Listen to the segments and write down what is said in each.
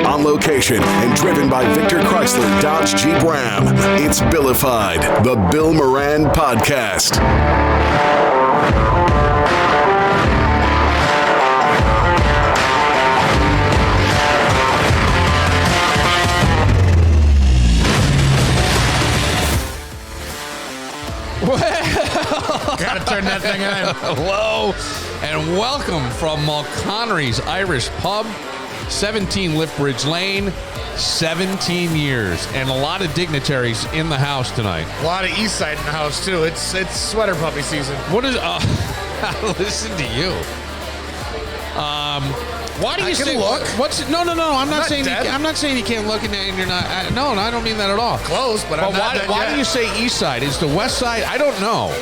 On location and driven by Victor Chrysler Dodge Jeep Ram, it's Billified, the Bill Moran Podcast. Gotta turn that thing on. Hello, and welcome from Mulconry's Irish Pub, 17 Liftbridge Lane, 17 years, and a lot of dignitaries in the house tonight. A lot of East Side in the house, too. It's sweater puppy season. What is, listen to you. Why do you say look? No, I'm not saying dead. I'm not saying you can't look and you're not. No, I don't mean that at all. Close, but I'm not dead why yet. do you say East Side? Is the West Side? I don't know.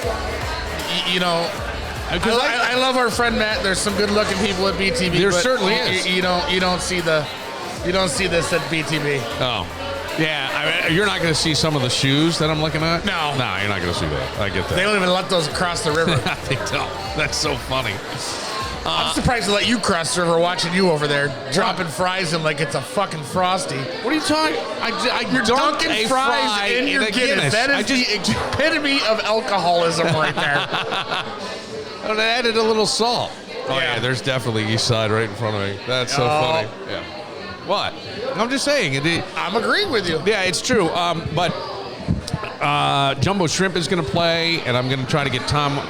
You know, I love our friend Matt. There's some good-looking people at BTB. There but certainly is. You don't see this at BTB. Oh, yeah. You're not going to see some of the shoes that I'm looking at. No, you're not going to see that. I get that. They don't even let those cross the river. They don't. That's so funny. I'm surprised to let you cross the river watching you over there dropping fries in like it's a fucking Frosty. What are you talking? You're dunked dunking a fries fry in your Guinness. That is the epitome of alcoholism right there. Oh, they added a little salt. Oh yeah, there's definitely East Side right in front of me. That's so funny. Yeah. What? I'm just saying. I'm agreeing with you. Yeah, it's true. But Jumbo Shrimp is going to play, and I'm going to try to get Tom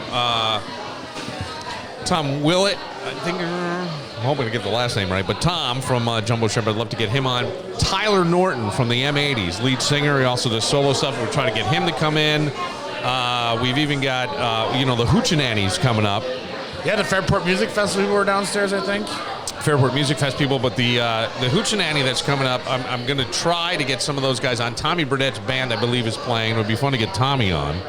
Willett. I'm hoping to get the last name right, but Tom from Jumbo Shrimp, I'd love to get him on. Tyler Norton from the M80s, lead singer. He also does solo stuff. We're trying to get him to come in. We've even got, the Hoochie-Nannies coming up. Yeah, the Fairport Music Festival were downstairs, I think. Fairport Music Fest people, but the Hoochie-Nanny that's coming up, I'm going to try to get some of those guys on. Tommy Burdett's band, I believe, is playing. It would be fun to get Tommy on.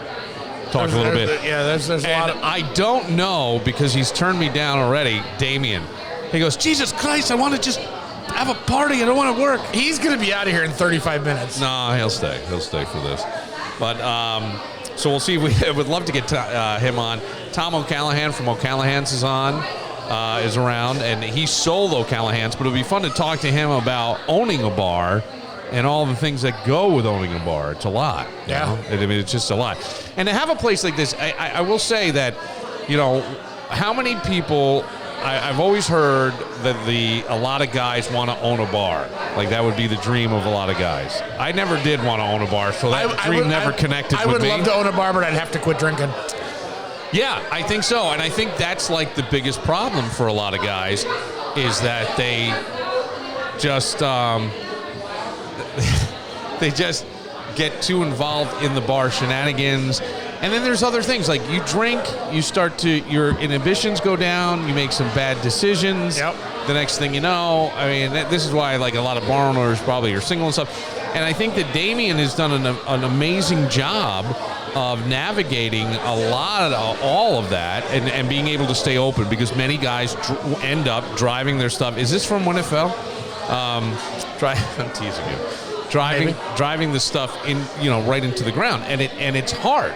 Talk a little bit. There's a lot of... I don't know, because he's turned me down already, Damien. He goes, Jesus Christ, I want to just have a party. I don't want to work. He's going to be out of here in 35 minutes. No, he'll stay. He'll stay for this. But, so we'll see. We would love to get him on. Tom O'Callahan from O'Callahan's is around, and he's sold O'Callahan's, but it'll be fun to talk to him about owning a bar and all the things that go with owning a bar. It's a lot. Yeah. I mean, it's just a lot. And to have a place like this, I will say that, how many people, I've always heard that a lot of guys want to own a bar. Like, that would be the dream of a lot of guys. I never did want to own a bar, so that dream never connected with me. I would love to own a bar, but I'd have to quit drinking. Yeah, I think so. And I think that's like the biggest problem for a lot of guys is that they just... they just get too involved in the bar shenanigans. And then there's other things, like you drink, your inhibitions go down, you make some bad decisions. Yep. The next thing you know, I mean, this is why like a lot of bar owners probably are single and stuff. And I think that Damien has done an amazing job of navigating a lot of all of that and being able to stay open, because many guys end up driving their stuff. Is this from when it fell? I'm teasing you. Driving the stuff in, right into the ground, and it's hard.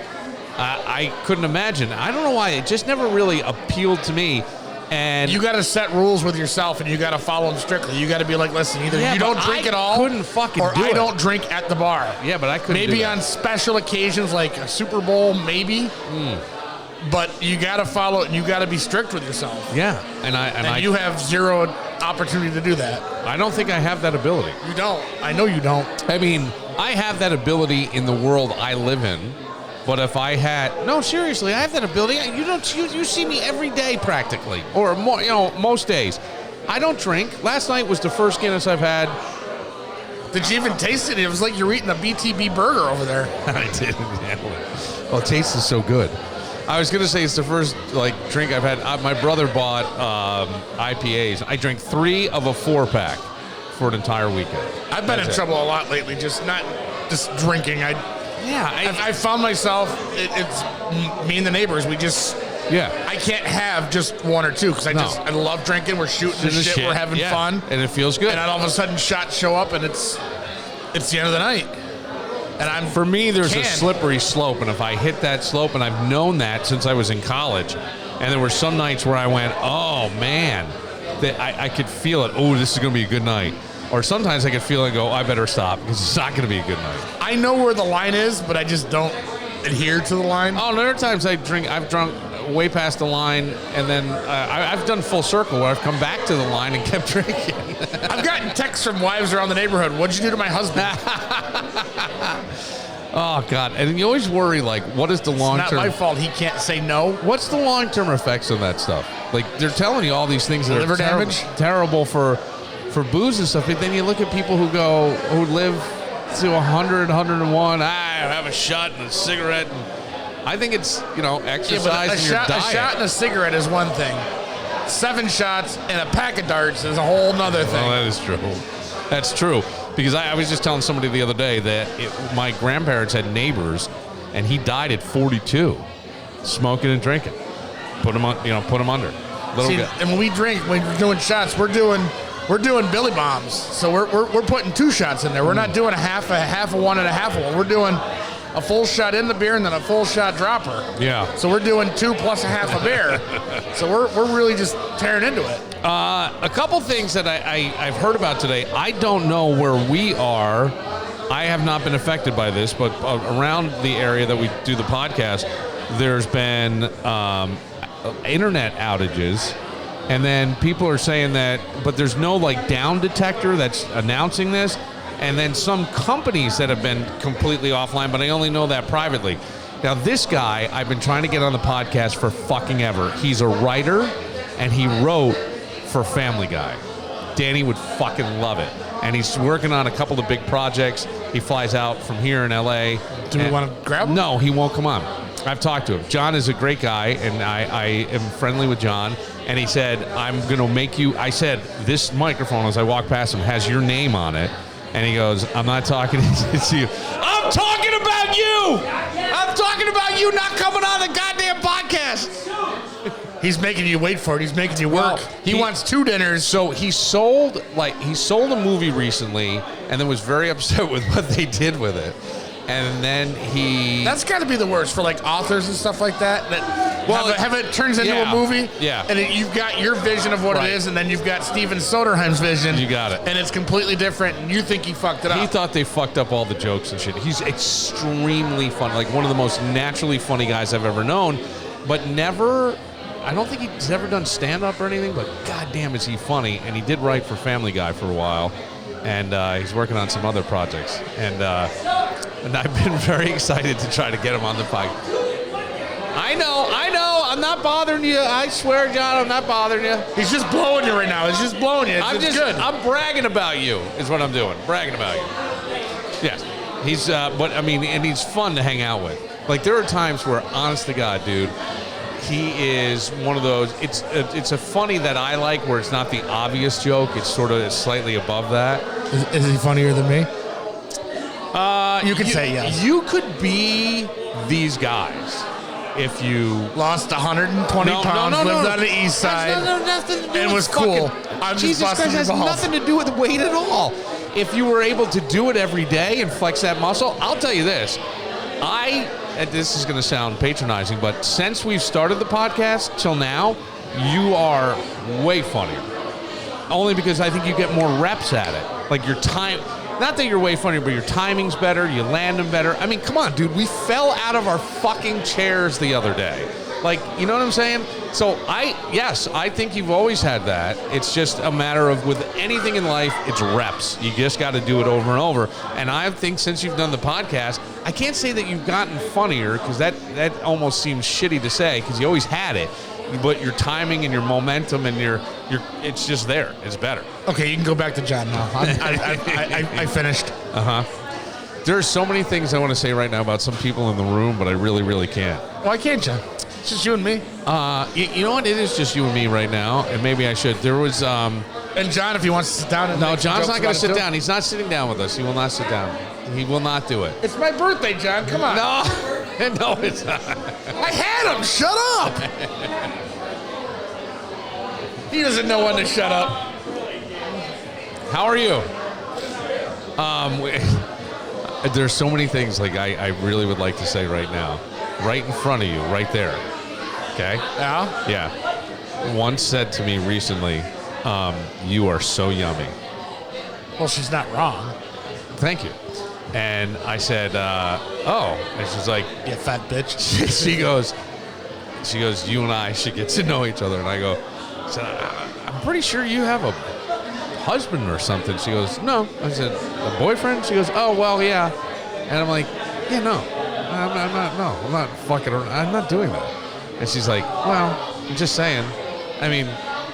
I couldn't imagine. I don't know why it just never really appealed to me. And you got to set rules with yourself, and you got to follow them strictly. You got to be like, listen, either you don't drink at all, couldn't fucking or do I it. don't drink at the bar. Yeah, but I couldn't. Maybe do that. on special occasions like a Super Bowl, maybe. But you got to follow it, and you got to be strict with yourself. Yeah, and you have zero opportunity to do that. I don't think I have that ability. You don't. I know you don't. I mean, I have that ability in the world I live in. But if I had, no, seriously, I have that ability. You see me every day practically, or more, most days. I don't drink. Last night was the first Guinness I've had. Did you even taste it? It was like you're eating a BTB burger over there. I didn't. Well, it tastes so good. I was going to say it's the first drink I've had. My brother bought IPAs. I drank 3 of a 4-pack for an entire weekend. I've been in trouble a lot lately, just drinking. I found myself, it's me and the neighbors, we just, I can't have just 1 or 2 because I love drinking. We're shooting the shit, we're having fun. And it feels good. And then all of a sudden shots show up and it's the end of the night. And for me, there's a slippery slope, and if I hit that slope, and I've known that since I was in college, and there were some nights where I went, oh man, that I could feel it. Oh, this is going to be a good night. Or sometimes I could feel it and go, I better stop because it's not going to be a good night. I know where the line is, but I just don't adhere to the line. Oh, there are times I've drunk way past the line, and then I've done full circle where I've come back to the line and kept drinking. I've gotten texts from wives around the neighborhood. What'd you do to my husband? Oh, God. And you always worry, like, what is the long-term... It's not my fault he can't say no. What's the long-term effects of that stuff? Like, they're telling you all these things that liver are damage? Terrible for booze and stuff, but then you look at people who live to 100, 101, I have a shot and a cigarette. And I think it's, exercise and your diet. A shot and a cigarette is one thing. 7 shots and a pack of darts is a whole nother thing. Oh, that is true. That's true. Because I was just telling somebody the other day that my grandparents had neighbors, and he died at 42, smoking and drinking. Put him under. Little guy. And when we drink, when we're doing shots, we're doing Billy bombs. So we're putting 2 shots in there. We're not doing a half a one and a half a one. We're doing a full shot in the beer and then a full shot dropper. Yeah. So we're doing 2 plus a half a beer. So we're really just tearing into it. A couple things that I've heard about today. I don't know where we are. I have not been affected by this, but around the area that we do the podcast, there's been internet outages. And then people are saying that, but there's no down detector that's announcing this. And then some companies that have been completely offline, but I only know that privately. Now, this guy, I've been trying to get on the podcast for fucking ever. He's a writer, and he wrote for Family Guy. Danny would fucking love it. And he's working on a couple of big projects. He flies out from here in L.A. Do we want to grab him? No, he won't come on. I've talked to him. John is a great guy, and I am friendly with John. And he said, I'm going to make you... I said, this microphone, as I walk past him, has your name on it. And he goes, I'm not talking to you. I'm talking about you! I'm talking about you not coming on the goddamn podcast. He's making you wait for it. He's making you work. Well, he wants 2 dinners. So he sold a movie recently and then was very upset with what they did with it. And then That's got to be the worst for authors and stuff like that. Have it turns into a movie. Yeah. And you've got your vision of what it is, and then you've got Steven Soderheim's vision. You got it. And it's completely different, and you think he fucked it up. He thought they fucked up all the jokes and shit. He's extremely funny, one of the most naturally funny guys I've ever known, but never... I don't think he's ever done stand-up or anything, but goddamn is he funny. And he did write for Family Guy for a while, and he's working on some other projects. And I've been very excited to try to get him on the podcast. I know. I'm not bothering you. I swear, John, I'm not bothering you. He's just blowing you right now. He's just blowing you. It's good. I'm bragging about you is what I'm doing. Bragging about you. Yes. He's, and he's fun to hang out with. There are times where, honest to God, dude, he is one of those. It's a funny that I like where it's not the obvious joke. It's sort of slightly above that. Is he funnier than me? You could say yes. You could be these guys if you lost 120 pounds, lived on the east side, nothing to do and with was cool. I'm just Jesus Christ, has nothing to do with weight at all. If you were able to do it every day and flex that muscle, I'll tell you this. And this is going to sound patronizing, but since we've started the podcast till now, you are way funnier. Only because I think you get more reps at it. Your time, not that you're way funnier, but your timing's better, you land them better. I mean, come on, dude, we fell out of our fucking chairs the other day. You know what I'm saying? So I think you've always had that. It's just a matter of, with anything in life, it's reps. You just got to do it over and over. And I think since you've done the podcast, I can't say that you've gotten funnier, because that almost seems shitty to say, because you always had it. But your timing and your momentum and your it's just there. It's better. Okay, you can go back to John now. I finished. There are so many things I want to say right now about some people in the room, but I really, really can't. Why can't you? It's just you and me. You know what? It is just you and me right now, and maybe I should. There was... And John, if he wants to sit down... No, John's not going to sit down. He's not sitting down with us. He will not sit down. He will not do it. It's my birthday, John. Come on. No, it's not. I had him. Shut up. He doesn't know when to shut up. How are you? There's so many things I really would like to say right now. Right in front of you, right there. Okay? Yeah? Yeah. Once said to me recently, You are so yummy. Well, she's not wrong. Thank you. And I said, oh. And she's like, You fat bitch. she goes, you and I should get to know each other. And I go, I'm pretty sure you have a husband or something. She goes, no. I said, a boyfriend? She goes, oh, well, yeah. And I'm like, yeah, no. I'm not fucking around. I'm not doing that. And she's like, well, I'm just saying. I mean,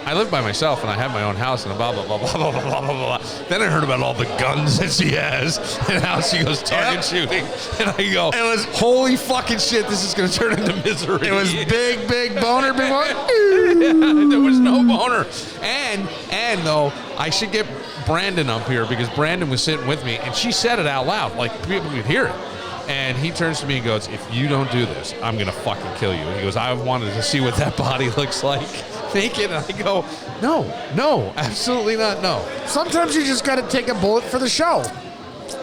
I live by myself and I have my own house and blah, blah, blah, blah, blah, blah, blah, blah. Then I heard about all the guns that she has and how she goes target shooting. And I go, it was holy fucking shit, this is going to turn into misery. It was big boner, big boner. There was no boner. And though, I should get Brandon up here because Brandon was sitting with me and she said it out loud. Like, people could hear it. And he turns to me and goes, if you don't do this, I'm going to fucking kill you. And he goes, I wanted to see what that body looks like naked. And I go, no, absolutely not, no. Sometimes you just got to take a bullet for the show.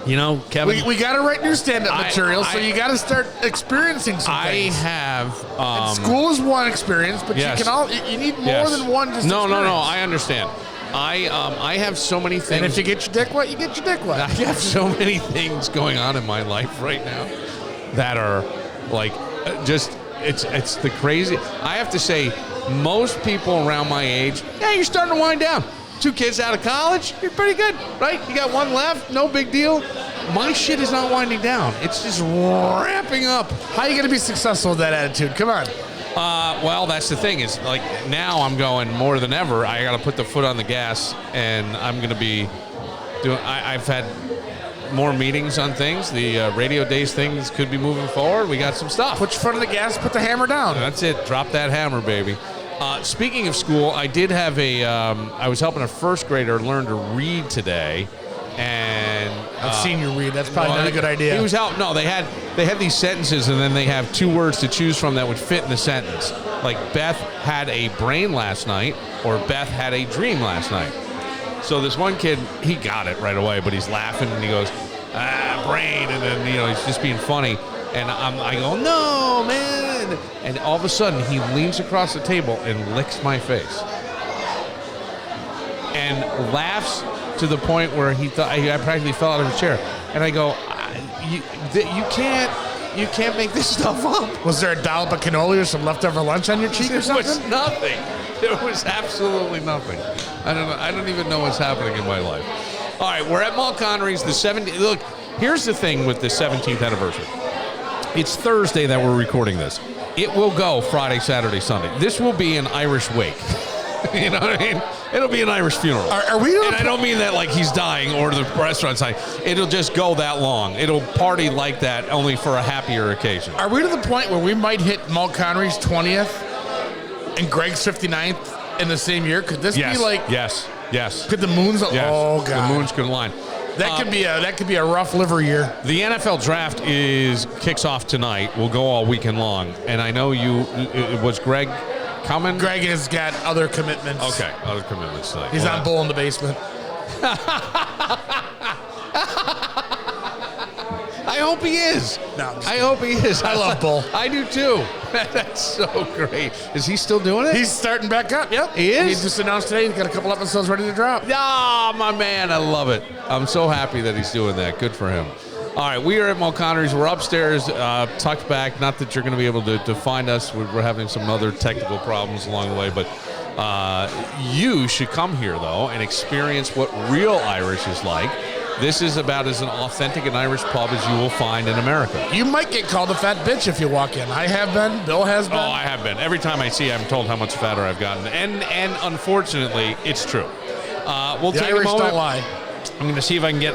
You know, Kevin. We got to write new stand-up material, so you got to start experiencing some things. I have. And school is one experience, but you need more than one. No, I understand. I have so many things. And if you get your dick wet, you get your dick wet. I have so many things going on in my life right now that are like just it's the crazy. I have to say, most people around my age, you're starting to wind down. 2 kids out of college, you're pretty good, right? You got 1 left, no big deal. My shit is not winding down. It's just ramping up. How are you going to be successful with that attitude? Come on. Well, that's the thing. Is like now I'm going more than ever. I got to put the foot on the gas, and I'm going to be doing. I've had more meetings on things. The radio days things could be moving forward. We got some stuff. Put your foot on the gas. Put the hammer down. That's it. Drop that hammer, baby. Speaking of school, I did have I was helping a first grader learn to read today. And I've seen you read. That's probably not a good idea. He was helping. No, they had these sentences, and then they have 2 words to choose from that would fit in the sentence. Like Beth had a brain last night, or Beth had a dream last night. So this one kid, he got it right away, but he's laughing and he goes, brain, and then he's just being funny. And I go, no, man. And all of a sudden, he leans across the table and licks my face, and laughs to the point where he thought I practically fell out of a chair. And I go, you can't make this stuff up. Was there a dollop of cannoli or some leftover lunch on your cheek or something? There was nothing. There was absolutely nothing. I don't even know what's happening in my life. All right, we're at Mulconry's, the 70th. Look, here's the thing with the 17th anniversary. It's Thursday that we're recording this. It will go Friday, Saturday, Sunday. This will be an Irish wake. You know what I mean? It'll be an Irish funeral. Are we? And I don't mean that like he's dying or the restaurant's dying. It'll just go that long. It'll party like that, only for a happier occasion. Are we to the point where we might hit Mulconry's 20th and Greg's 59th in the same year? Could this be like? Yes. Could the moons? Yes. Oh god, the moons could align. That could be a rough liver year. The NFL draft kicks off tonight. Will go all weekend long, and I know was Greg coming? Greg has got other commitments. Okay, other commitments tonight. He's on Bull in the basement. I hope he is. No, I hope he is. I love Bull. I do too. That's so great. Is he still doing it? He's starting back up. Yep. He is? He just announced today he's got a couple episodes ready to drop. Ah, my man. I love it. I'm so happy that he's doing that. Good for him. All right, we are at Mulconry's. We're upstairs, tucked back. Not that you're going to be able to find us. We're having some other technical problems along the way, but you should come here, though, and experience what real Irish is like. This is about as an authentic and Irish pub as you will find in America. You might get called a fat bitch if you walk in. I have been. Bill has been. Oh, I have been. Every time I see I'm told how much fatter I've gotten. And unfortunately, it's true. We'll the take Irish a moment. Don't lie. I'm going to see if I can get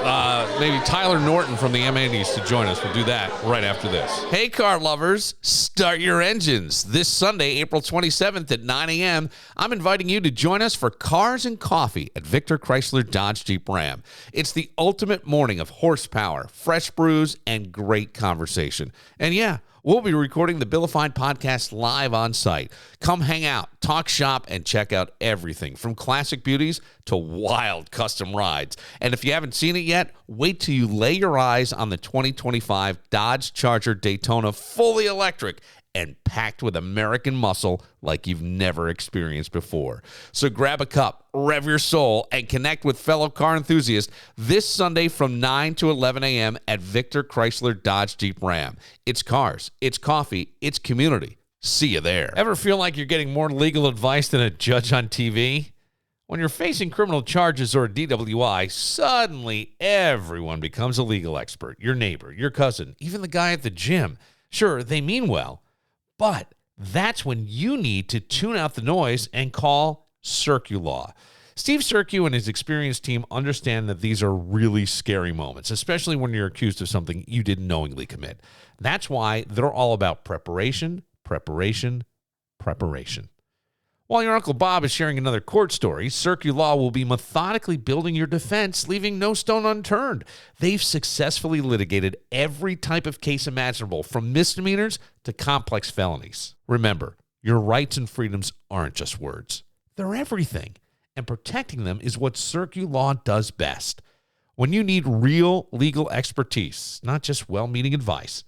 maybe Tyler Norton from the M80s to join us. We'll do that right after this. Hey, car lovers, start your engines. This Sunday, April 27th at 9 a.m., I'm inviting you to join us for Cars and Coffee at Victor Chrysler Dodge Jeep Ram. It's the ultimate morning of horsepower, fresh brews, and great conversation. And yeah, we'll be recording the Billified podcast live on site. Come hang out, talk shop, and check out everything from classic beauties to wild custom rides. And if you haven't seen it yet, wait till you lay your eyes on the 2025 Dodge Charger Daytona fully electric and packed with American muscle like you've never experienced before. So grab a cup, rev your soul, and connect with fellow car enthusiasts this Sunday from 9 to 11 a.m. at Victor Chrysler Dodge Jeep Ram. It's cars, it's coffee, it's community. See you there. Ever feel like you're getting more legal advice than a judge on TV? When you're facing criminal charges or a DWI, suddenly everyone becomes a legal expert. Your neighbor, your cousin, even the guy at the gym. Sure, they mean well, but that's when you need to tune out the noise and call CircuLaw. Steve Circu and his experienced team understand that these are really scary moments, especially when you're accused of something you didn't knowingly commit. That's why they're all about preparation, preparation, preparation. While your Uncle Bob is sharing another court story, CircuLaw will be methodically building your defense, leaving no stone unturned. They've successfully litigated every type of case imaginable, from misdemeanors to complex felonies. Remember, your rights and freedoms aren't just words. They're everything, and protecting them is what CircuLaw does best. When you need real legal expertise, not just well-meaning advice,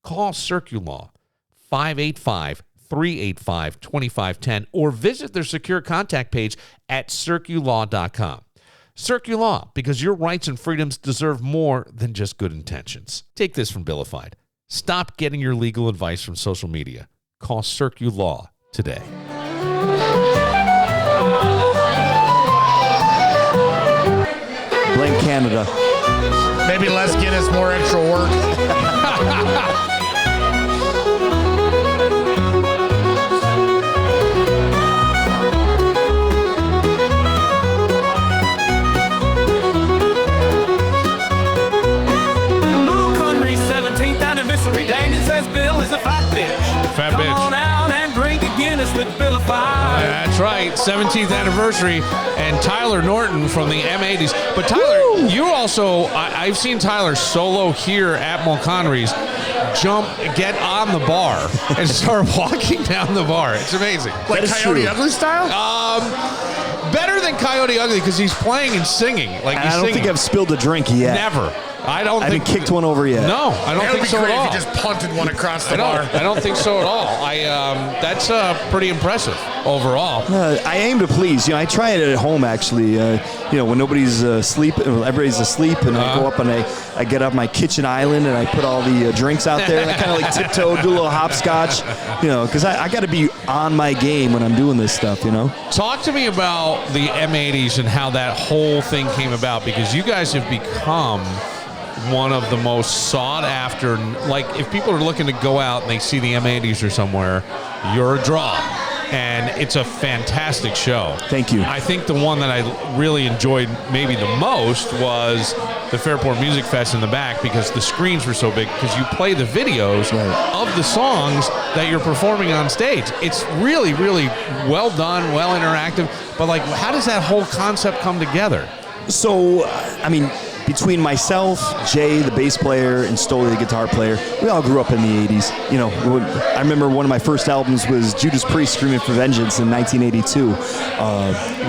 call CircuLaw 585-385-2510 or visit their secure contact page at circulaw.com. CircuLaw, because your rights and freedoms deserve more than just good intentions. Take this from Billified. Stop getting your legal advice from social media. Call CircuLaw today. Blame Canada. Maybe less Guinness, more extra work. Mulconry 17th anniversary. Daniel says Bill is a fat bitch. Fat Come bitch. on out and drink a Guinness with Bill That's right, 17th anniversary, and Tyler Norton from the M80s. But Tyler, you also, I've seen Tyler solo here at Mulconry's get on the bar and start walking down the bar. It's amazing. Like Coyote Ugly style? Better than Coyote Ugly because he's playing and singing. Like I don't think I've spilled a drink yet. Never. I haven't kicked one over yet. No, I don't think so at all. If you just punted one across the bar. I don't think so at all. That's pretty impressive overall. I aim to please. I try it at home actually. When nobody's asleep, everybody's asleep, and I go up and I get up my kitchen island and I put all the drinks out there and I kind of like tiptoe, do a little hopscotch, because I got to be on my game when I'm doing this stuff. Talk to me about the M80s and how that whole thing came about, because you guys have become one of the most sought after. Like, if people are looking to go out and they see the M80s or somewhere, you're a draw. And it's a fantastic show. Thank you. I think the one that I really enjoyed maybe the most was the Fairport Music Fest in the back, because the screens were so big, because you play the videos of the songs that you're performing on stage. It's really, really well done, well interactive. But, like, how does that whole concept come together? So, between myself, Jay, the bass player, and Stoley, the guitar player, we all grew up in the 80s. I remember one of my first albums was Judas Priest, Screaming for Vengeance in 1982.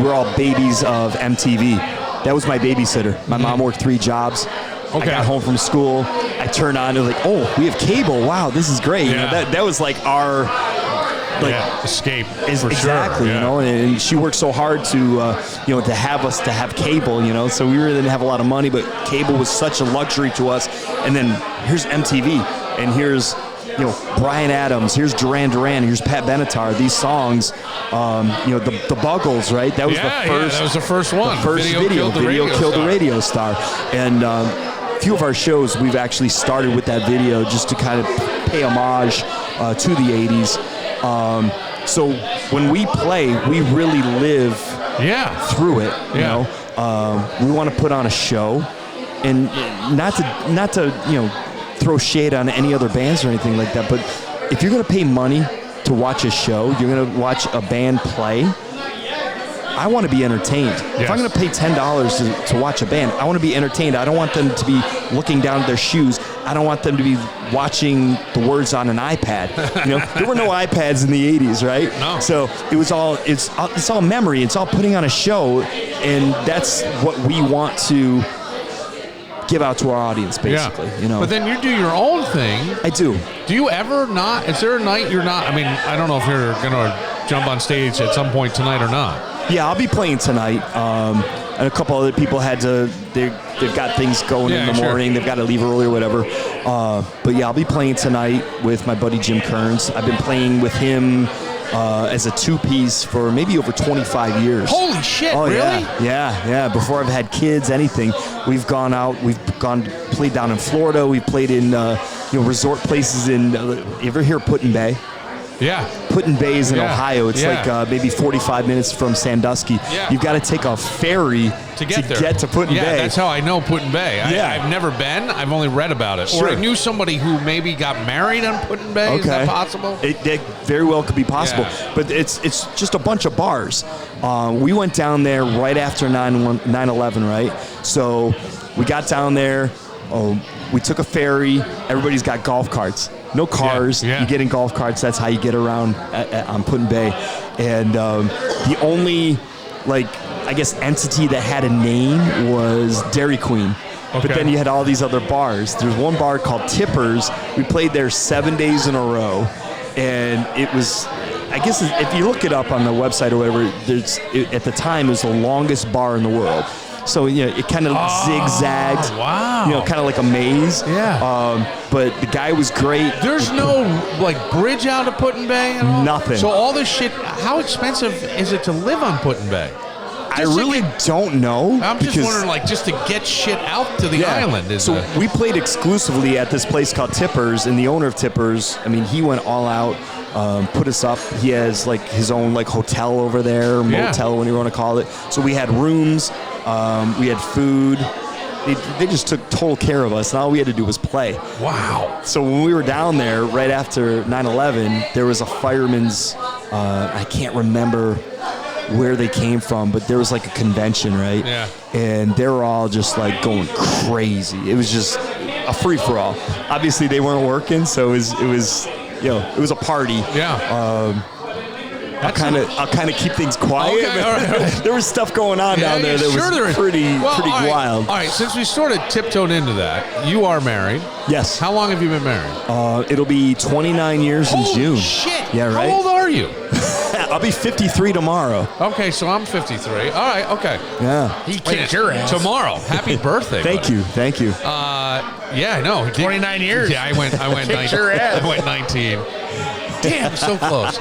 We're all babies of MTV. That was my babysitter. My mom worked 3 jobs. I got home from school. I turned on, and like, oh, we have cable. Wow, this is great. Yeah. That was like our... escape exactly, sure. And she worked so hard to have us to have cable, so we really didn't have a lot of money, but cable was such a luxury to us. And then here's MTV, and here's Bryan Adams, here's Duran Duran, here's Pat Benatar. These songs, the Buggles, right? That was the first. That was the first one. The first video killed the radio star, and a few of our shows we've actually started with that video just to kind of pay homage to the 80s. So when we play, we really live through it. We want to put on a show, and not to throw shade on any other bands or anything like that. But if you're going to pay money to watch a show, you're going to watch a band play. I want to be entertained. Yes. If I'm going to pay $10 to watch a band, I want to be entertained. I don't want them to be looking down at their shoes. I don't want them to be watching the words on an iPad. There were no iPads in the 80s, right? No. So it's all memory. It's all putting on a show, and that's what we want to give out to our audience, basically. Yeah. You know. But then you do your own thing. I do. Do you ever not? Is there a night you're not? I mean, I don't know if you're gonna jump on stage at some point tonight or not. Yeah, I'll be playing tonight. And a couple other people they've got things going in the morning. They've got to leave early or whatever. But yeah, I'll be playing tonight with my buddy Jim Kearns. I've been playing with him as a two-piece for maybe over 25 years. Holy shit, oh, really? Yeah. Before I've had kids, anything. We've gone out. Played down in Florida. We've played in resort places in. You ever hear Put-in Bay? Yeah. Put-in Bay is in Ohio. It's like maybe 45 minutes from Sandusky. Yeah. You've got to take a ferry to get to Put-in Bay. Yeah, that's how I know Put-in Bay. I've never been. I've only read about it. Sure. Or I knew somebody who maybe got married on Put-in Bay. Okay. Is that possible? It very well could be possible. Yeah. But it's just a bunch of bars. We went down there right after 9/11, right? So we got down there. We took a ferry. Everybody's got golf carts. No cars. You get in golf carts. That's how you get around on Put-in Bay. And the only, entity that had a name was Dairy Queen. Okay. But then you had all these other bars. There's one bar called Tippers. We played there 7 days in a row. And it was, I guess if you look it up on the website or whatever, at the time it was the longest bar in the world. So, it kind of zigzagged. Wow. Kind of like a maze. Yeah. But the guy was great. There's no, bridge out of Put-in Bay at all? Nothing. So all this shit, how expensive is it to live on Put-in Bay? I really don't know. I'm just wondering, just to get shit out to the island. We played exclusively at this place called Tippers, and the owner of Tippers, he went all out, put us up. He has, his own, hotel over there, motel, whatever you want to call it. So we had rooms, we had food. They just took total care of us, and all we had to do was play. Wow. So when we were down there, right after 9/11, there was a fireman's, I can't remember where they came from, but there was a convention, right? Yeah. And they were all just going crazy. It was just a free-for-all. Obviously, they weren't working, so it was a party. Yeah. I'll kind of keep things quiet. Okay, all right. There was stuff going on down there that was pretty wild. All right, since we sort of tiptoed into that, you are married. Yes. How long have you been married? It'll be 29 years in June. Holy shit. Yeah, right? How old are you? I'll be 53 tomorrow. Okay, so I'm 53. All right, okay. Yeah. He kicked your ass. Tomorrow. Happy birthday. Thank you. Yeah, I know. 29 years. Yeah, I went 19. Your ass. I went 19. Damn, so close.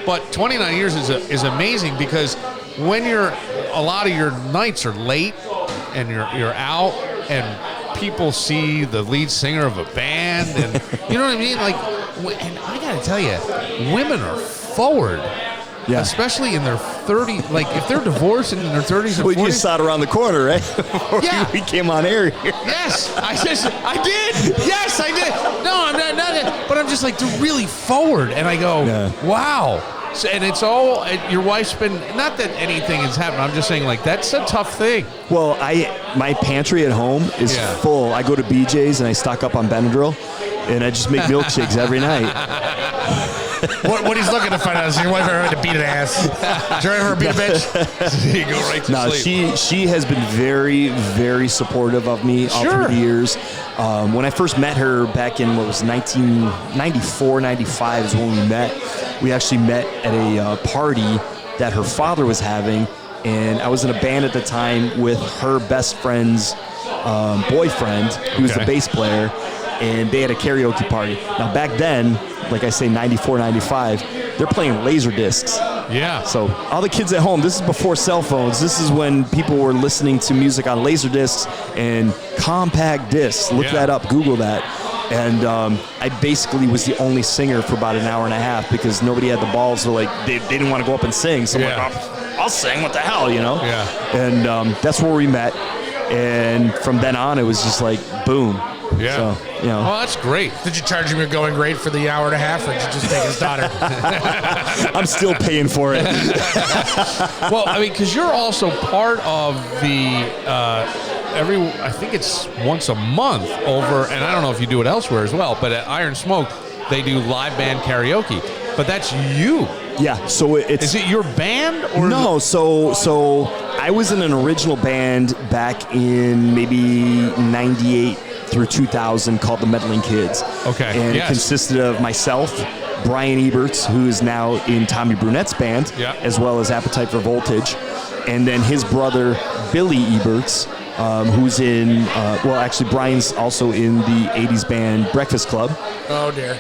But 29 years is amazing because when a lot of your nights are late and you're out and people see the lead singer of a band and you know what I mean? And I gotta tell you, women are forward. Yeah. Especially in their 30s. If they're divorced and in their 30s or 40s. We just saw it around the corner, right? Yeah. We came on air here. Yes. I did. Yes, I did. No, I'm not. But I'm just they're really forward. And I go, wow. So, and it's all, your wife's been, not that anything has happened. I'm just saying, that's a tough thing. Well, my pantry at home is full. I go to BJ's and I stock up on Benadryl, and I just make milkshakes every night. What he's looking to find out is your wife ever had to beat an ass. Did you ever beat a bitch? You go right to sleep. She has been very, very supportive of me all through the years. When I first met her back in, 1994, 95 is when we met. We actually met at a party that her father was having, and I was in a band at the time with her best friend's boyfriend, who was the bass player, and they had a karaoke party. Now, back then, like I say, 94, 95, they're playing laser discs. Yeah. So all the kids at home, this is before cell phones. This is when people were listening to music on laser discs and compact discs. Look that up. Google that. And I basically was the only singer for about an hour and a half because nobody had the balls to they didn't want to go up and sing. So I'm like, I'll sing. What the hell, Yeah. And that's where we met. And from then on, it was just boom. Yeah. So, Well, that's great. Did you charge him your going rate for the hour and a half, or did you just take his daughter? I'm still paying for it. Well, because you're also part of the I think it's once a month over, and I don't know if you do it elsewhere as well, but at Iron Smoke, they do live band karaoke. But that's you. Yeah. So is it your band or no? So I was in an original band back in maybe 98 through 2000 called the Meddling Kids. Okay. And it consisted of myself, Brian Eberts, who is now in Tommy Brunette's band, as well as Appetite for Voltage, and then his brother, Billy Eberts, who's in, actually Brian's also in the 80s band Breakfast Club. Oh, dear.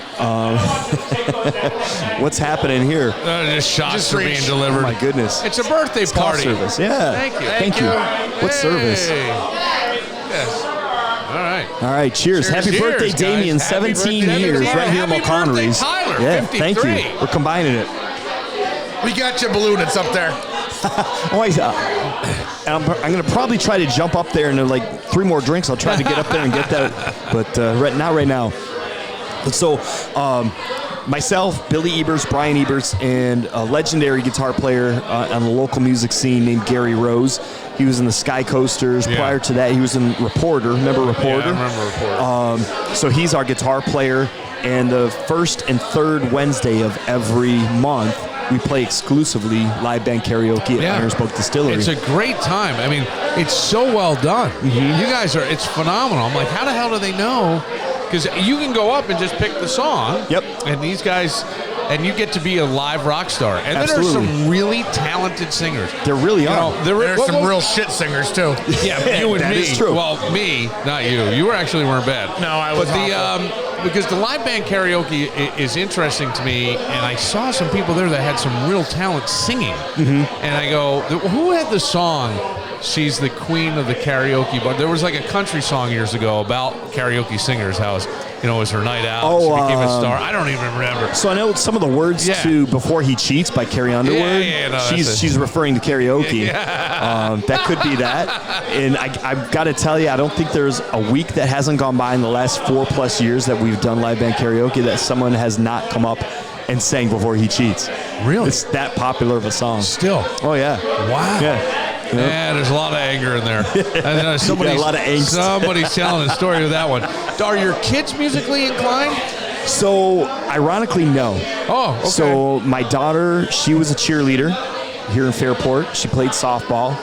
What's happening here? Just shots are being delivered. Oh, my goodness. It's a birthday party. Service. Yeah. Thank you. Thank you. What service? Yes. All right, cheers. Happy birthday, Damien. 17 years right here in Mulconry's. Tyler, yeah, 53. Thank you. We're combining it. We got your balloon. It's up there. I'm going to probably try to jump up there and like 3 more drinks. I'll try to get up there and get that, but not right now. So, myself, Billy Eberts, Brian Eberts, and a legendary guitar player on the local music scene named Gary Rose. He was in the Sky Coasters. Yeah. Prior to that, he was in Reporter. Remember Reporter? Yeah, I remember Reporter. So he's our guitar player. And the first and third Wednesday of every month, we play exclusively live band karaoke at Iron Spoke Distillery. It's a great time. I mean, it's so well done. You guys it's phenomenal. I'm like, how the hell do they know? Because you can go up and just pick the song. Yep. And these guys, and you get to be a live rock star. And Absolutely. then there's some really talented singers. There really are. There's some real shit singers, too. Yeah, you and that me. is true. Well, me, not you. You weren't bad. No, I was because the live band karaoke is interesting to me, and I saw some people there that had some real talent singing. And I go, who had the song, She's the Queen of the Karaoke Bar? There was like a country song years ago about karaoke singers, how it was her night out. She became a star. I don't even remember. So I know some of the words to Before He Cheats by Carrie Underwood. She's referring to karaoke. That could be that. And I've got to tell you, I don't think there's a week that hasn't gone by in the last 4+ years that we've done live band karaoke that someone has not come up and sang Before He Cheats. Really? It's that popular of a song. Still. Oh, yeah. Wow. Yeah. Yeah, there's a lot of anger in there. And a lot of angst. Somebody's telling a story with that one. Are your kids musically inclined? So, ironically, no. Oh, okay. So, my daughter, she was a cheerleader here in Fairport. She played softball.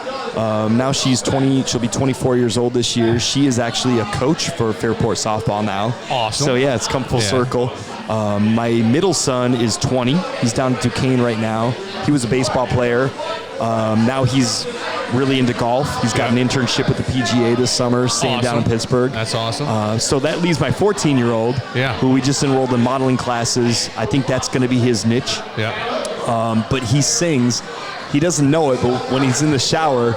Now she's 20. She'll be 24 years old this year. She is actually a coach for Fairport softball now. Awesome. So, yeah, it's come full circle. My middle son is 20. He's down at Duquesne right now. He was a baseball player. Now he's really into golf. He's got an internship with the PGA this summer, staying down in Pittsburgh. That's awesome. So that leaves my 14-year-old, who we just enrolled in modeling classes. I think that's going to be his niche. Yeah. But he sings. He doesn't know it, but when he's in the shower,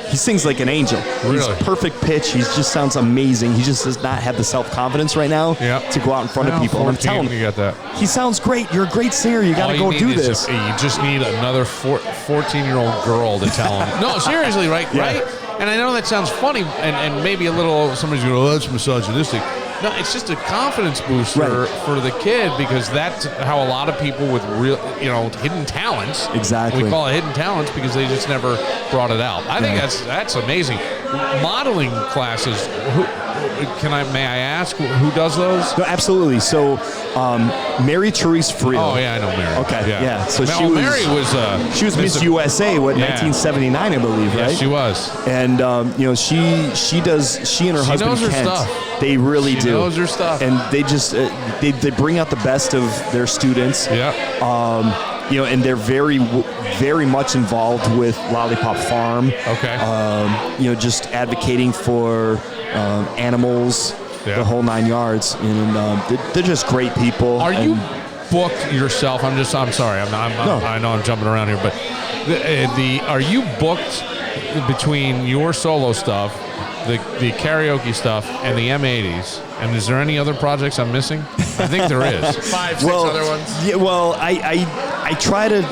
he sings like an angel. Really? He's perfect pitch. He just sounds amazing. He just does not have the self-confidence right now to go out in front of people. 14, and I'm telling him, you got that. he sounds great. You're a great singer. You got to go do this. You just need another 14-year-old girl to tell him. No, seriously, right? Right? And I know that sounds funny, and maybe a little, somebody's going, oh, that's misogynistic. No, it's just a confidence booster for the kid, because that's how a lot of people with real, hidden talents. Exactly. We call it hidden talents because they just never brought it out. I think that's amazing. Modeling classes. May I ask who does those? No, absolutely. So, Mary Therese Friel. Oh yeah, I know Mary. Okay, yeah. So Mary was Miss USA, 1979, I believe, right? Yeah, she was. And she and her husband knows her Kent. Stuff. They really do. She knows her stuff. And they just they bring out the best of their students. Yeah. And they're very, very much involved with Lollipop Farm. Okay. Just advocating for animals, the whole 9 yards, and they're just great people. Are you booked yourself? I'm sorry. I know I'm jumping around here, but are you booked between your solo stuff, the karaoke stuff, and the M80s? And is there any other projects I'm missing? I think there is. 5, 6 other ones. Yeah. Well, I try to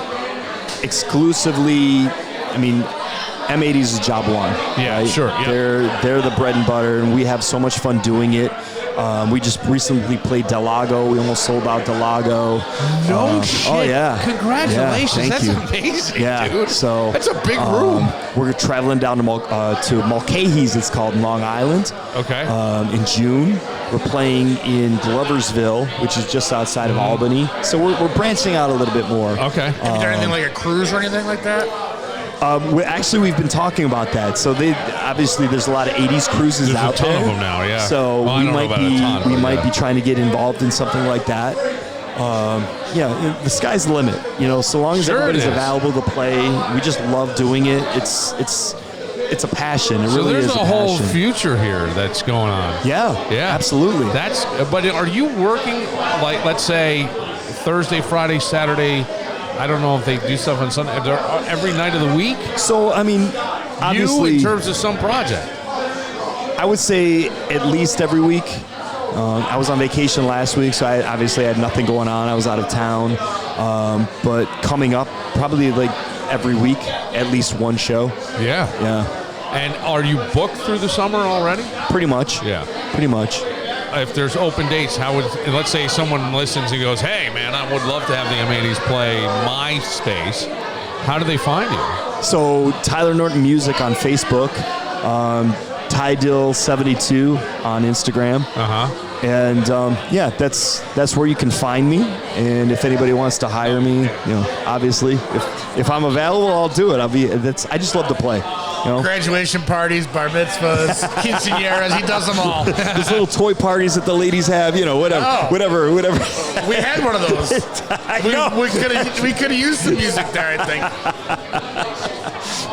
exclusively. I mean, M80s is job one. Yeah, right? sure. Yeah. They're the bread and butter, and we have so much fun doing it. We just recently played Del Lago. We almost sold out Del Lago. No shit. Oh, yeah. Congratulations. Yeah, That's amazing, dude. So that's a big room. We're traveling down to Mulcahy's, it's called, in Long Island. Okay. In June. We're playing in Gloversville, which is just outside of Albany. So we're branching out a little bit more. Okay. Have you done anything like a cruise or anything like that? We've been talking about that. So obviously there's a lot of 80s cruises out there. There's a ton of them now, yeah. So well, we might be trying to get involved in something like that. The sky's the limit. So long as everybody's available to play, we just love doing it. It's a passion. It really is a passion. So there's a whole future here that's going on. Yeah, absolutely. But are you working, like, let's say Thursday, Friday, Saturday? I don't know if they do stuff on Sunday. Every night of the week? So, I mean, obviously, in terms of some project, I would say at least every week. I was on vacation last week, so I obviously had nothing going on. I was out of town. But coming up, probably like every week, at least one show. Yeah. And are you booked through the summer already? Pretty much. Yeah. Pretty much. If there's open dates, let's say someone listens and goes, hey, man, I would love to have the M80s play my space. How do they find you? So Tyler Norton Music on Facebook, Tydill72 on Instagram. And that's where you can find me. And if anybody wants to hire me, obviously, if I'm available, I'll do it. I just love to play. Graduation parties, bar mitzvahs, quinceañeras, he does them all. Those little toy parties that the ladies have, whatever. We had one of those. We could have used some music there, I think.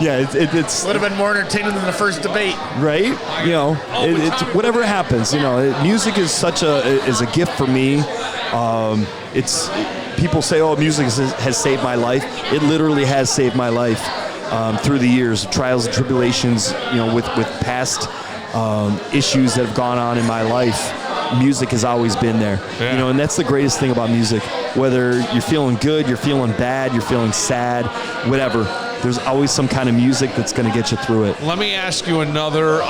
Yeah, it's would have been more entertaining than the first debate, right? It's whatever happens. Music is such a gift for me. It's people say, "Oh, music has saved my life." It literally has saved my life through the years, trials and tribulations. With past issues that have gone on in my life. Music has always been there, and that's the greatest thing about music. Whether you're feeling good, you're feeling bad, you're feeling sad, whatever. There's always some kind of music that's going to get you through it. Let me ask you another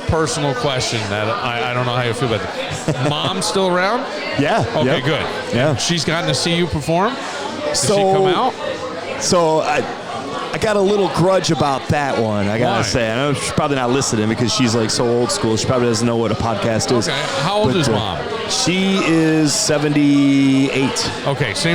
personal question that I don't know how you feel about it. Mom still around? Yeah. Okay, good. Yeah. She's gotten to see you perform? Did she come out? So I got a little grudge about that one, I got to say. I know she's probably not listening because she's like so old school. She probably doesn't know what a podcast is. Okay. How old is Mom? She is 78. Okay, so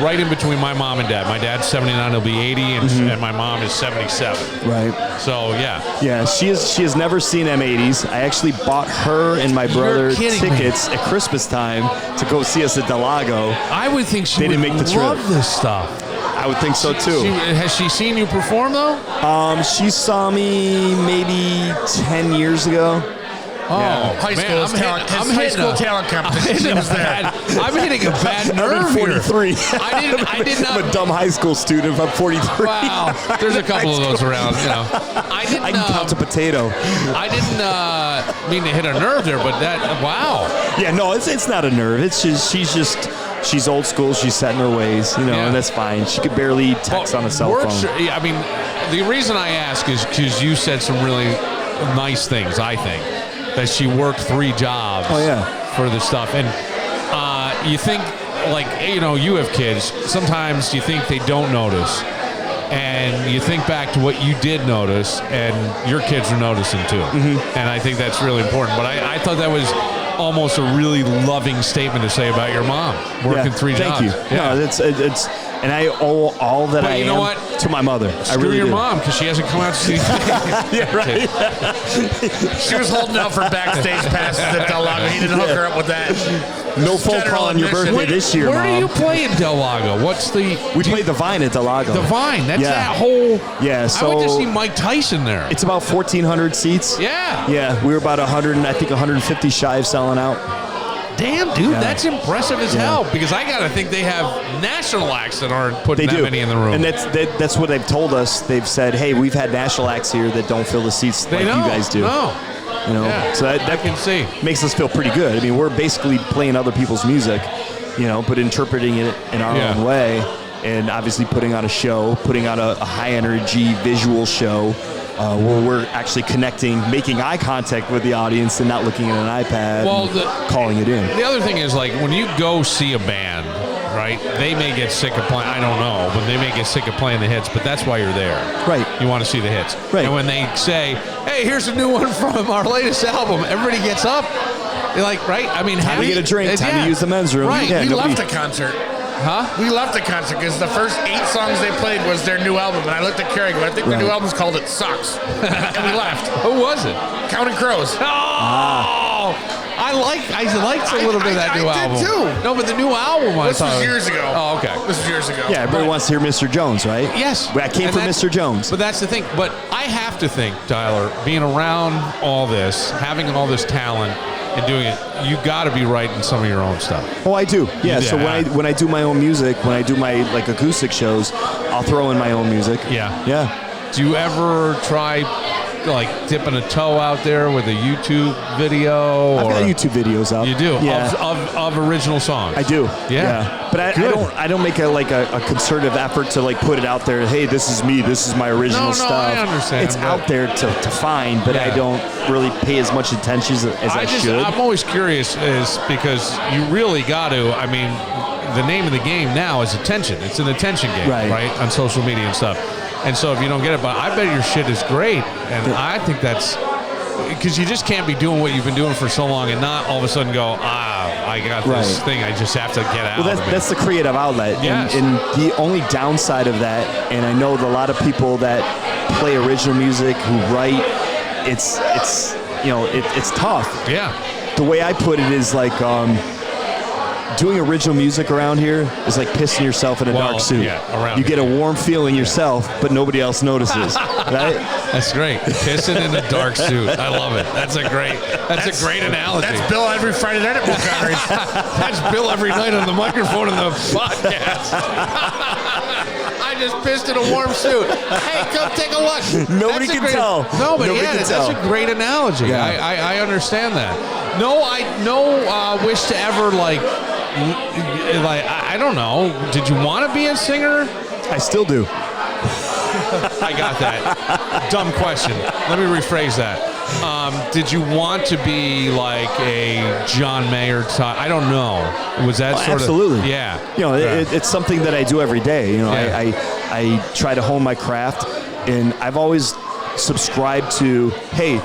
right in between my mom and dad. My dad's 79, he'll be 80, and my mom is 77. Right. So, yeah. Yeah, she has never seen M80s. I actually bought her and my brother tickets at Christmas time to go see us at the Lago. I would think she would love this stuff. I would think so, too. Has she seen you perform, though? She saw me maybe 10 years ago. Oh, yeah. High school talent competition. I'm hitting a bad nerve. I'm 43. I did not. I'm a dumb high school student. I'm 43. Wow, there's a couple of those around. I can count a potato. I didn't mean to hit a nerve there, but wow. Yeah, no, it's not a nerve. It's just she's old school. She's set in her ways, and that's fine. She could barely text on a cell phone. I mean, the reason I ask is because you said some really nice things. I think. That she worked 3 jobs for the stuff. And you think, you have kids. Sometimes you think they don't notice. And you think back to what you did notice, and your kids are noticing too. And I think that's really important. But I thought that was almost a really loving statement to say about your mom, working 3 jobs. Thank you. Yeah. No, it's and I owe all that I am to my mother. Screw I really your do. mom, because she hasn't come out to see you. Yeah, right. She was holding out for backstage passes at Del Lago. He didn't hook her up with that. No phone call on your birthday this year, Where Mom. do you play in Del Lago? We played the Vine at Del Lago. The Vine. That's that whole. Yeah. So I went to see Mike Tyson there. It's about 1,400 seats. Yeah. Yeah. We were about 150 shy of selling out. Damn, dude, that's impressive as hell. Because I gotta think they have national acts that aren't putting that many in the room. And that's what they've told us. They've said, "Hey, we've had national acts here that don't fill the seats like you guys do." No. So that I can see. Makes us feel pretty good. I mean, we're basically playing other people's music, but interpreting it in our own way, and obviously putting on a show, putting on a high energy visual show. Where we're actually connecting, making eye contact with the audience and not looking at an iPad and calling it in. The other thing is, when you go see a band, right, they may get sick of playing, I don't know, but they may get sick of playing the hits, but that's why you're there. Right. You want to see the hits. Right. And when they say, hey, here's a new one from our latest album, everybody gets up. You're like, right? I mean, time to get a drink, time to use the men's room. Right. We left a concert. Huh? We left the concert because the first 8 songs they played was their new album. And I looked at Carrie and I think their new album's called It Sucks. And we left. Who was it? Counting Crows. Oh! I liked a little bit of that new album. I did too. No, but the new album, This was years ago. Oh, okay. This was years ago. Yeah, everybody wants to hear Mr. Jones, right? Yes. I came from Mr. Jones. But that's the thing. But I have to think, Tyler, being around all this, having all this talent, and doing it, you got to be writing some of your own stuff. Oh, I do. Yeah. So when I do my own music, when I do my like acoustic shows, I'll throw in my own music. Yeah. Yeah. Do you ever try like dipping a toe out there with a YouTube video? I've got YouTube videos out. You do? Yeah. Of original songs? I do. Yeah. But I don't make a concerted effort to like put it out there. Hey, this is me. This is my original stuff. I understand. It's out there to find, but I don't really pay as much attention as I should. I'm always curious is because you really got to, I mean, the name of the game now is attention. It's an attention game, right? On social media and stuff. And so if you don't get it, but I bet your shit is great. And I think that's because you just can't be doing what you've been doing for so long and not all of a sudden go, I got this thing I just have to get out. Well, that's the creative outlet. Yes. And the only downside of that, and I know that a lot of people that play original music who write, it's tough. Yeah. The way I put it is like doing original music around here is like pissing yourself in a dark suit. Yeah, you get a warm feeling yourself, but nobody else notices. Right? That's great. Pissing in a dark suit. I love it. That's a great analogy. That's Bill every Friday night at Mulconry. That's Bill every night on the microphone in the podcast. I just pissed in a warm suit. Hey, come take a look. Nobody can tell. No, but Nobody that's tell. a great analogy. Yeah. I understand that. No wish to ever like I don't know. Did you want to be a singer? I still do. I got that. Dumb question. Let me rephrase that. Did you want to be like a John Mayer type? I don't know. Was that sort absolutely. of? Yeah. You know, it's something that I do every day. You know, I try to hone my craft, and I've always subscribed to, hey,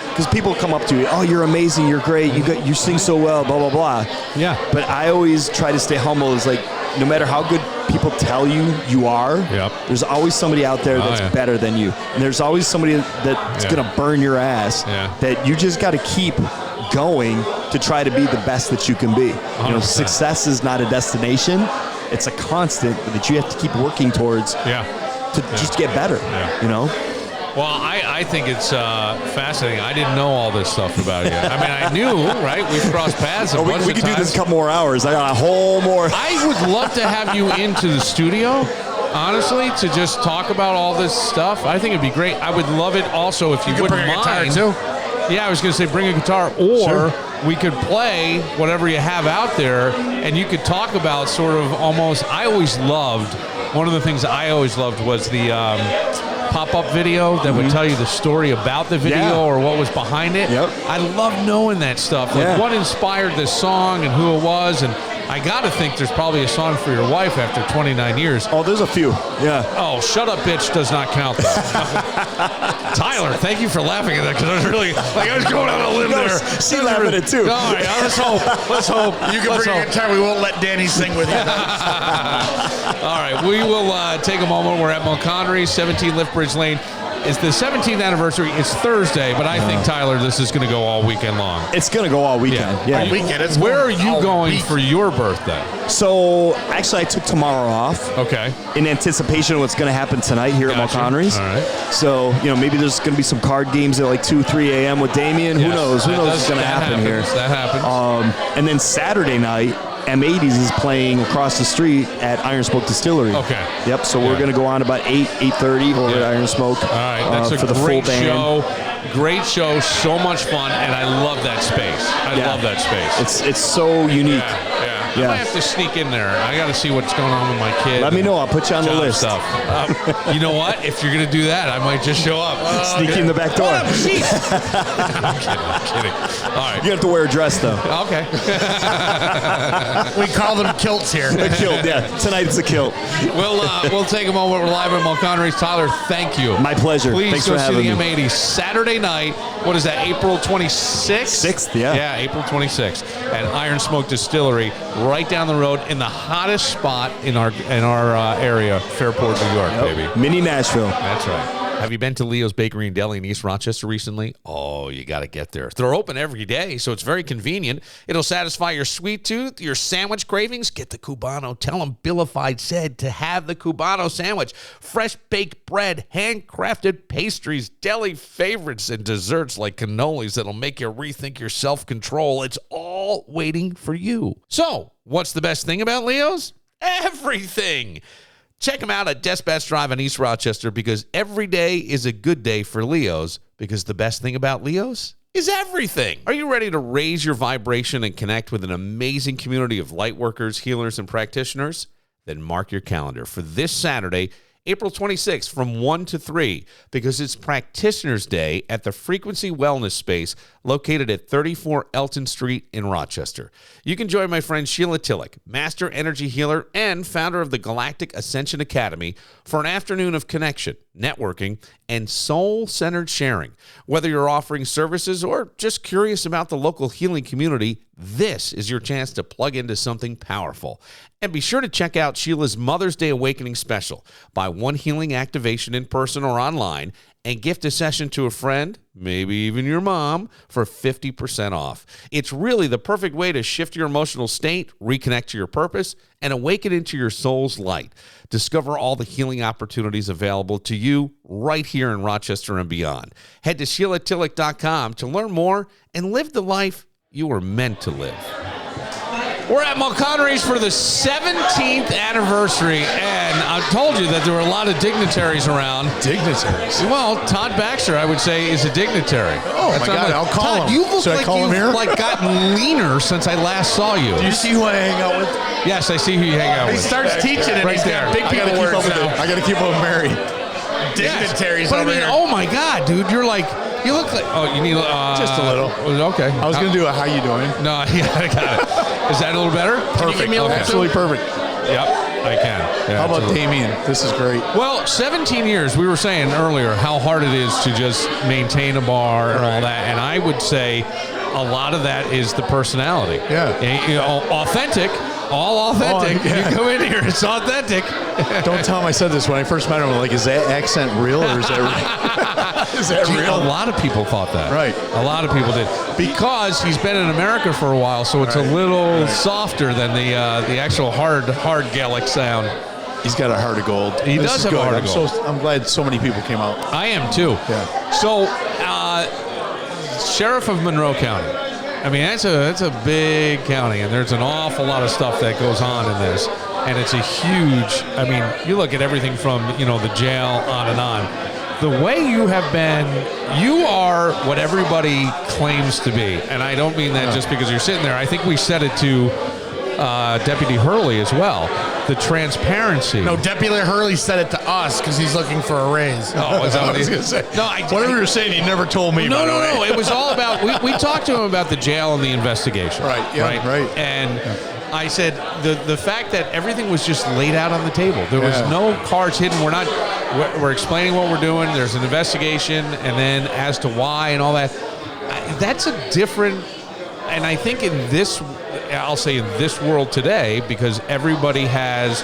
because people come up to you, oh, you're amazing, you're great, you sing so well, blah, blah, blah. Yeah. But I always try to stay humble. It's like, no matter how good people tell you are, there's always somebody out there that's better than you. And there's always somebody that's going to burn your ass that you just got to keep going to try to be the best that you can be. 100%. You know, success is not a destination. It's a constant that you have to keep working towards to just get better, you know? Well, I think it's fascinating. I didn't know all this stuff about you. I mean, I knew, right? We've crossed paths a bunch of times. We could do this a couple more hours. I got a whole more. I would love to have you into the studio, honestly, to just talk about all this stuff. I think it'd be great. I would love it also if you wouldn't bring a mind. guitar too. Yeah, I was going to say bring a guitar, or we could play whatever you have out there, and you could talk about sort of almost. I always loved, one of the things I always loved was the pop-up video that would tell you the story about the video or what was behind it. I love knowing that stuff. Like what inspired this song and who it was, and I got to think there's probably a song for your wife after 29 years. Oh, there's a few. Yeah. Oh, Shut Up, Bitch does not count, though. Tyler, thank you for laughing at that, because I was really, like, I was going out on a limb there. She laughed at it, too. All right, let's hope. Let's hope. You can bring a guitar. We won't let Danny sing with you. All right, we will take a moment. We're at Mulconry, 17 Liftbridge Lane. It's the 17th anniversary. It's Thursday, but I think, Tyler, this is going to go all weekend long. It's going to go all weekend. Yeah. All weekend. Where are you going for your birthday? So, actually, I took tomorrow off. Okay. In anticipation of what's going to happen tonight here at Mulconry's. All right. So, you know, maybe there's going to be some card games at like 2, 3 a.m. with Damien. Who knows? Who knows what's going to happen here? That happens. And then Saturday night, M80s is playing across the street at Iron Smoke Distillery. Okay. Yep. So we're going to go on about 8:30 over at Iron Smoke. All right. That's a for the great full band. show. Great show. So much fun, and I love that space. I love that space. It's so unique. I might have to sneak in there. I got to see what's going on with my kid. Let me know. I'll put you on the list. Stuff. You know what? If you're going to do that, I might just show up. Sneak in the back door. I'm kidding. right. You have to wear a dress, though. Okay. We call them kilts here. A kilt, yeah. Tonight it's a kilt. We'll take a moment. We're live at Mulconry's. Tyler, thank you. My pleasure. Please Thanks go for see having the me. M80 Saturday night. What is that, April 26th? 6th, yeah. Yeah, April 26th at Iron Smoke Distillery, right down the road in the hottest spot in our area, Fairport, New York, baby. Mini Nashville. That's right. Have you been to Leo's Bakery and Deli in East Rochester recently? Oh, you got to get there. They're open every day, so it's very convenient. It'll satisfy your sweet tooth, your sandwich cravings. Get the Cubano. Tell them Billified said to have the Cubano sandwich. Fresh baked bread, handcrafted pastries, deli favorites, and desserts like cannolis that'll make you rethink your self-control. It's all waiting for you. So, what's the best thing about Leo's? Everything. Check them out at Dispatch Drive in East Rochester, because every day is a good day for Leo's, because the best thing about Leo's is everything. Are you ready to raise your vibration and connect with an amazing community of light workers, healers, and practitioners? Then mark your calendar for this Saturday, April 26th from 1 to 3, because it's Practitioners Day at the Frequency Wellness Space located at 34 Elton Street in Rochester. You can join my friend Sheila Tillich, Master Energy Healer and founder of the Galactic Ascension Academy, for an afternoon of connection, networking, and soul-centered sharing. Whether you're offering services or just curious about the local healing community, this is your chance to plug into something powerful. And be sure to check out Sheila's Mother's Day Awakening special. Buy one healing activation in person or online and gift a session to a friend, maybe even your mom, for 50% off. It's really the perfect way to shift your emotional state, reconnect to your purpose, and awaken into your soul's light. Discover all the healing opportunities available to you right here in Rochester and beyond. Head to SheilaTillich.com to learn more and live the life you were meant to live. We're at Mulconry's for the 17th anniversary, and I told you that there were a lot of dignitaries around. Dignitaries? Well, Todd Baxter, I would say, is a dignitary. Oh, my God, I'll call Todd, him. you look Should I like call him here? you've like gotten leaner since I last saw you. Do you see who I hang out with? Yes, I see who you hang out He with. starts teaching and Right he's there. got big people words now. I got to keep up with Mary. Dignitaries But I over mean, here. oh my God, dude, you look like, you need, Just a little. Okay. I was going to do a how you doing? No, yeah, I got it. Is that a little better? Perfect. Absolutely perfect. Yep, I can. Yeah, How about absolutely. Damien? This is great. Well, 17 years, we were saying earlier how hard it is to just maintain a bar and all that. And I would say a lot of that is the personality. Yeah. And, you know, authentic, all authentic. Oh, yeah. You go in here, it's authentic. Don't tell him I said this when I first met him. I'm like, is that accent real or is that real? Is that Gee, real? a lot of people thought that. Right. A lot of people did. Because he's been in America for a while, so it's a little softer than the actual hard Gaelic sound. He's got a heart of gold. He This does is have a good. heart of gold. I'm glad so many people came out. I am too. Yeah. So, Sheriff of Monroe County. I mean, that's a big county, and there's an awful lot of stuff that goes on in this. And it's a huge, I mean, you look at everything from, the jail on and on. The way you have been, you are what everybody claims to be. And I don't mean that just because you're sitting there. I think we said it to Deputy Hurley as well. The transparency. No, Deputy Hurley said it to us because he's looking for a raise. Oh, is that I what was he going to say. No, Whatever you were saying, he never told me. by the way. No. It was all about, we talked to him about the jail and the investigation. Right, yeah, right. And I said the fact that everything was just laid out on the table. There was no cards hidden. We're explaining what we're doing. There's an investigation, and then as to why and all that. That's a different, and I think in this, I'll say in this world today, because everybody has,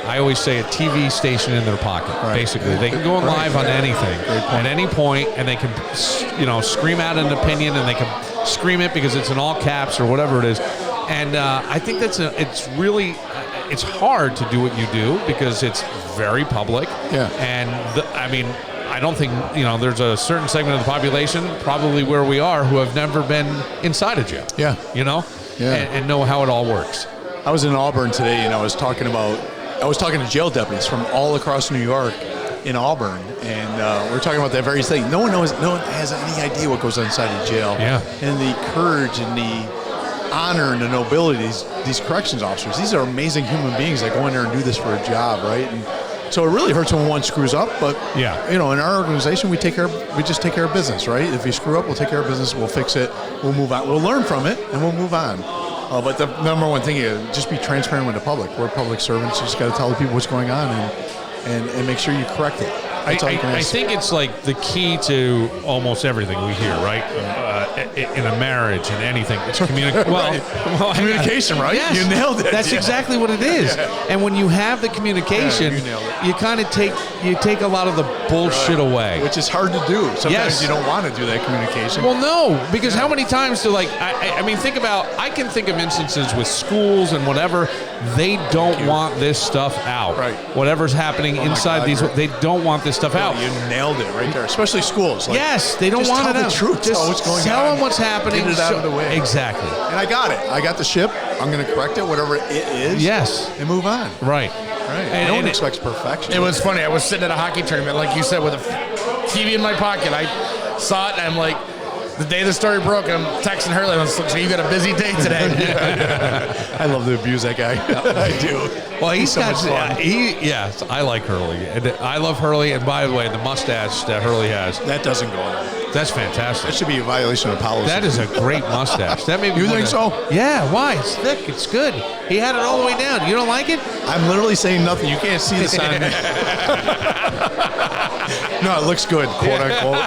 I always say, a TV station in their pocket. Right. Basically, they can go on live on anything at any point, and they can, scream out an opinion, and they can scream it because it's in all caps or whatever it is. And I think it's hard to do what you do because it's very public. Yeah. And I don't think, there's a certain segment of the population, probably where we are, who have never been inside a jail. Yeah. Yeah. And know how it all works. I was in Auburn today, and I was talking to jail deputies from all across New York in Auburn, and we're talking about that very thing. No one has any idea what goes on inside a jail. Yeah. And the courage and the honor and the nobility, these corrections officers, these are amazing human beings that go in there and do this for a job, right? And So it really hurts when one screws up. But Yeah. you know, in our organization, we just take care of business, right? If you screw up, we'll take care of business. We'll fix it. We'll move on. We'll learn from it, and we'll move on. But the number one thing is just be transparent with the public. We're public servants. You just got to tell the people what's going on and make sure you correct it. I think it's like the key to almost everything we hear, right? In a marriage and anything, it's communication. Well, communication, right? Yes, you nailed it. That's exactly what it is. And when you have the communication, you kind of take a lot of the bullshit away, which is hard to do. Sometimes you don't want to do that communication. Well, no, because how many times do I mean, I can think of instances with schools and whatever, they don't want this stuff out. Right. Whatever's happening inside these, they don't want this stuff out. You nailed it right there, especially schools. Yes, they don't want it out. Just tell the truth. Tell what's going on. Tell them what's happening. Get it out of the way. Exactly. And I got it. I got the ship. I'm going to correct it, whatever it is. Yes. And move on. Right. Right. No one expects perfection. It was funny. I was sitting at a hockey tournament, like you said, with a TV in my pocket. I saw it, and I'm like, the day the story broke, I'm texting Hurley. I was like, so you got a busy day today. I love to abuse that guy. I do. Well, he's so much fun. Yes, I like Hurley. And I love Hurley. And by the way, the mustache that Hurley has. That doesn't go on. That's fantastic. That should be a violation of policy. That is a great mustache. That made me You think so? Yeah, why? It's thick. It's good. He had it all the way down. You don't like it? I'm literally saying nothing. You can't see this on me. No, it looks good, quote unquote.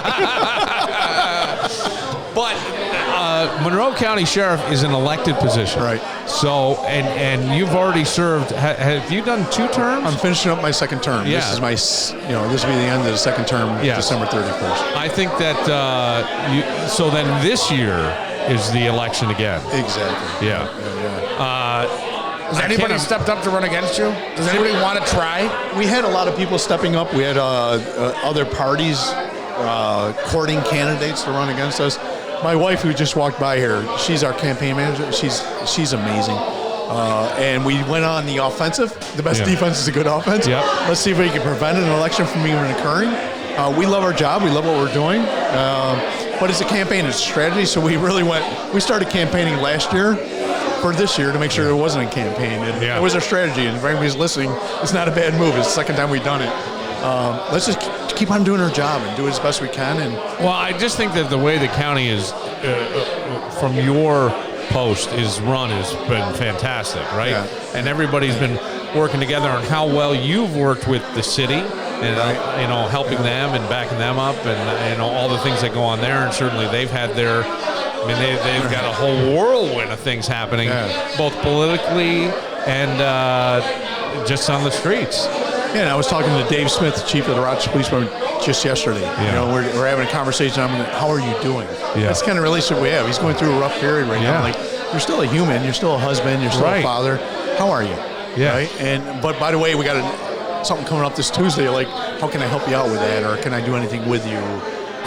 But Monroe County Sheriff is an elected position. Right. So, and you've already served. Have you done 2 terms? I'm finishing up my second term. Yeah. This is my, this will be the end of the second term, Yes. December 31st. I think that, so then this year is the election again. Exactly. Yeah. Has anybody stepped up to run against you? Does anybody want to try? We had a lot of people stepping up. We had other parties courting candidates to run against us. My wife, who just walked by here, she's our campaign manager. She's amazing. And we went on the offensive. The best defense is a good offense. Yep. Let's see if we can prevent an election from even occurring. We love our job. We love what we're doing. But it's a campaign. It's a strategy. So we started campaigning last year for this year to make sure there wasn't a campaign. And it was our strategy. And if anybody's listening, it's not a bad move. It's the second time we've done it. Let's just keep on doing our job and do it as best we can. And well, I just think that the way the county is, from your post, is run has been fantastic, right? Yeah. And everybody's been working together on how well you've worked with the city and helping them and backing them up and all the things that go on there. And certainly they've had their. I mean, they've got a whole whirlwind of things happening, both politically and just on the streets. Yeah, and I was talking to Dave Smith, the chief of the Rochester Police Department, just yesterday. Yeah. We're having a conversation. I'm like, how are you doing? Yeah. That's the kind of relationship we have. He's going through a rough period right now. Like, you're still a human. You're still a husband. You're still a father. How are you? Yeah. Right? But by the way, we got something coming up this Tuesday. Like, how can I help you out with that, or can I do anything with you?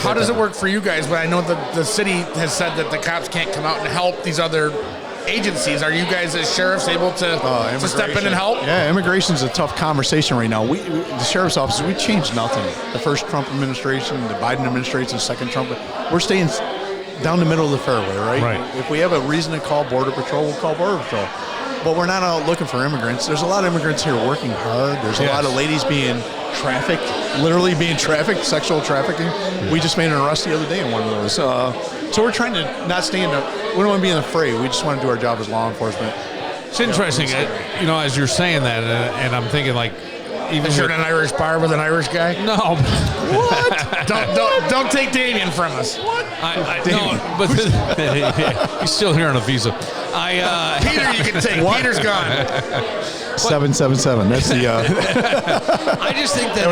How does it work for you guys? But I know that the city has said that the cops can't come out and help these other agencies. Are you guys as sheriffs able to step in and help? Yeah, immigration's a tough conversation right now. The sheriff's office, we changed nothing. The first Trump administration, the Biden administration, the second Trump. We're staying down the middle of the fairway, right? If we have a reason to call Border Patrol, we'll call Border Patrol. But we're not out looking for immigrants. There's a lot of immigrants here working hard. There's a lot of ladies being trafficked, literally being trafficked, sexual trafficking. We just made an arrest the other day in one of those. So we're trying to not stay in we don't want to be in the fray. We just want to do our job as law enforcement. It's interesting, as you're saying that, and I'm thinking like, even you're in an Irish bar with an Irish guy. No, what? don't take Damien from us. What? No, but he's still here on a visa. Peter, you can take. Peter's gone. 777. That's the. I just think that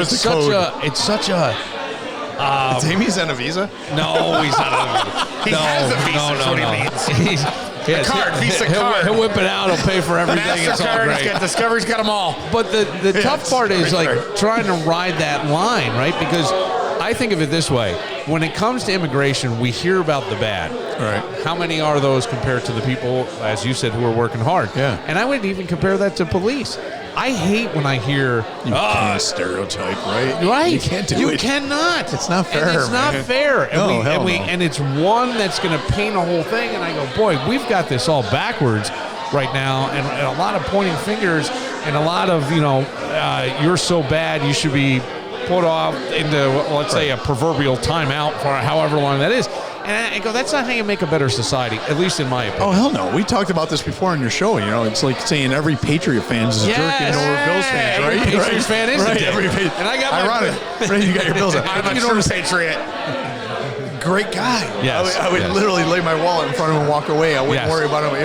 it's such a. Damie's on a visa? No, he's not on a visa. He has a visa. That's what he means. Visa card. He'll whip it out. He'll pay for everything. It's all great. Discovery's got them all. But the tough part is trying to ride that line, right? Because I think of it this way: when it comes to immigration, we hear about the bad. Right. How many are those compared to the people, as you said, who are working hard? Yeah. And I wouldn't even compare that to police. I hate when I hear you can't stereotype, right? Right. You can't do it. You cannot. It's not fair. And it's not fair. And and it's one that's going to paint a whole thing. And I go, boy, we've got this all backwards. right now, and a lot of pointing fingers and a lot of, you're so bad, you should be put off into, let's say, a proverbial timeout for however long that is. And I go, that's not how you make a better society, at least in my opinion. Oh, hell no. We talked about this before on your show. It's like saying every Patriot fan is a jerk and over Bills fans, right? Every Patriots fan is a dick. And I got ironic. Right, you got your Bills. I'm a true Patriot. Great guy. Yes. I would literally lay my wallet in front of him and walk away. I wouldn't worry about him.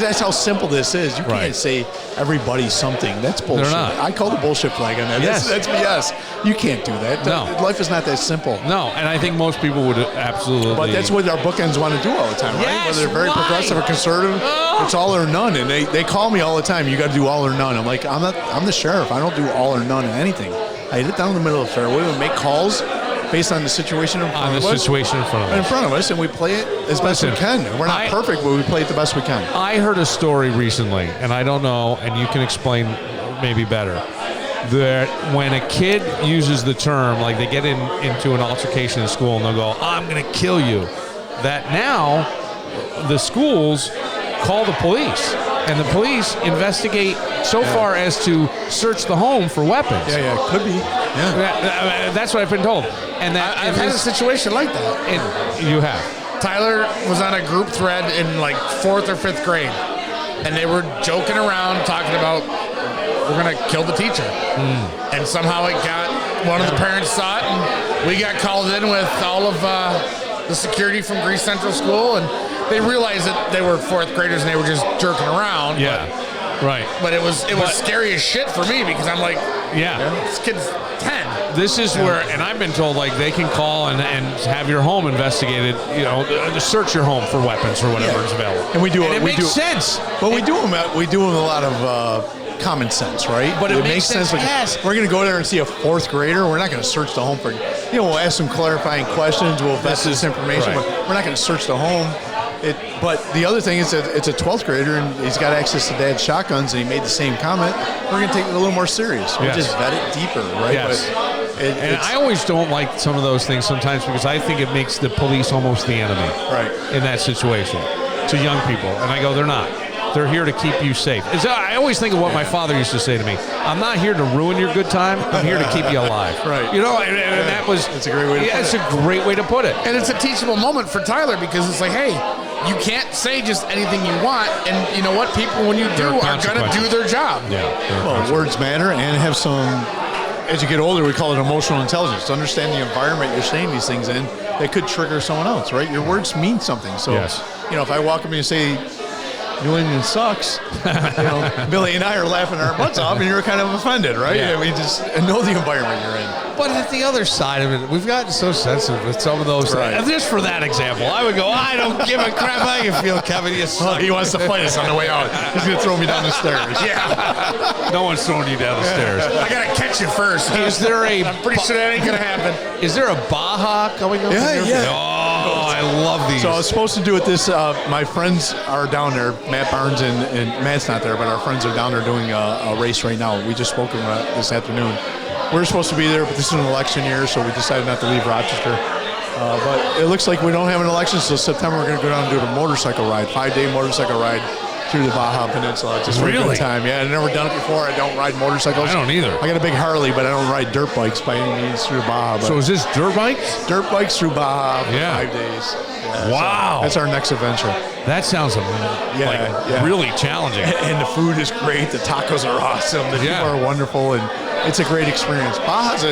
That's how simple this is. You can't say everybody's something. That's bullshit. They're not. I call the bullshit flag on that. Yes. That's BS. You can't do that. No. Life is not that simple. No, and I think most people would absolutely. But that's what our bookends want to do all the time, right? Yes, Whether they're very progressive or conservative, it's all or none. And they call me all the time, you got to do all or none. I'm like, I'm the sheriff. I don't do all or none in anything. I hit it down in the middle of the fairway and make calls based on the situation in front of us, and we play it as best we can. We're not perfect, but we play it the best we can. I heard a story recently, and I don't know, and you can explain maybe better, that when a kid uses the term, like they get into an altercation in school and they'll go, I'm going to kill you, that now the schools call the police, and the police investigate so far as to search the home for weapons. Yeah, could be. Yeah. That's what I've been told. And that I've had a situation like that. And you have. Tyler was on a group thread in like 4th or 5th grade, and they were joking around talking about we're going to kill the teacher. And somehow it got, one of the parents saw it, and we got called in with all of the security from Greece Central School, and they realized that they were 4th graders and they were just jerking around. Yeah. Right. But it was scary as shit for me because I'm like, this kid's 10. This is where, and I've been told, like, they can call and have your home investigated, to search your home for weapons or whatever is available. And we do it. It makes sense. But we do them a lot of common sense, right? But it makes sense. Yes. We're going to go there and see a 4th grader. We're not going to search the home for, we'll ask some clarifying questions. We'll vet this information, but we're not going to search the home. But the other thing is that it's a 12th grader and he's got access to dad's shotguns and he made the same comment. We're going to take it a little more serious. We'll just vet it deeper, right? Yes. And I always don't like some of those things sometimes because I think it makes the police almost the enemy in that situation to young people. And I go, they're not. They're here to keep you safe. I always think of what my father used to say to me. I'm not here to ruin your good time. I'm here to keep you alive. Right. And that was... It's a great way to put it. It's a great way to put it. And it's a teachable moment for Tyler because it's like, hey, you can't say just anything you want. And you know what? People, when you do, are going to do their job. Yeah. Well, words matter and have some... As you get older, we call it emotional intelligence. To understand the environment you're saying these things in, that could trigger someone else, right? Your words mean something. So, if I walk up and say... New England sucks. Billy and I are laughing our butts off, and you're kind of offended, right? Yeah. We just know the environment you're in. But at the other side of it, we've gotten so sensitive with some of those things. Just for that example, I would go, I don't give a crap how you feel, Kevin. You suck. He wants to fight us on the way out. He's going to throw me down the stairs. Yeah. No one's throwing you down the stairs. I got to catch you first. Is there I'm pretty sure that ain't going to happen. Is there a Baja coming up? Yeah. Oh, I love these. So I was supposed to do it this, my friends are down there, Matt Barnes and Matt's not there, but our friends are down there doing a race right now. We just spoke about this afternoon. We're supposed to be there, but this is an election year, so we decided not to leave Rochester. But it looks like we don't have an election, so September we're going to go down and do a motorcycle ride, 5-day motorcycle ride through the Baja Peninsula. It's just a good time. Yeah, I've never done it before. I don't ride motorcycles. I don't either. I got a big Harley, but I don't ride dirt bikes by any means through Baja. So is this dirt bikes? Dirt bikes through Baja for 5 days. Yeah, wow. So that's our next adventure. That sounds really challenging. And the food is great. The tacos are awesome. The people are wonderful, and it's a great experience. Baja's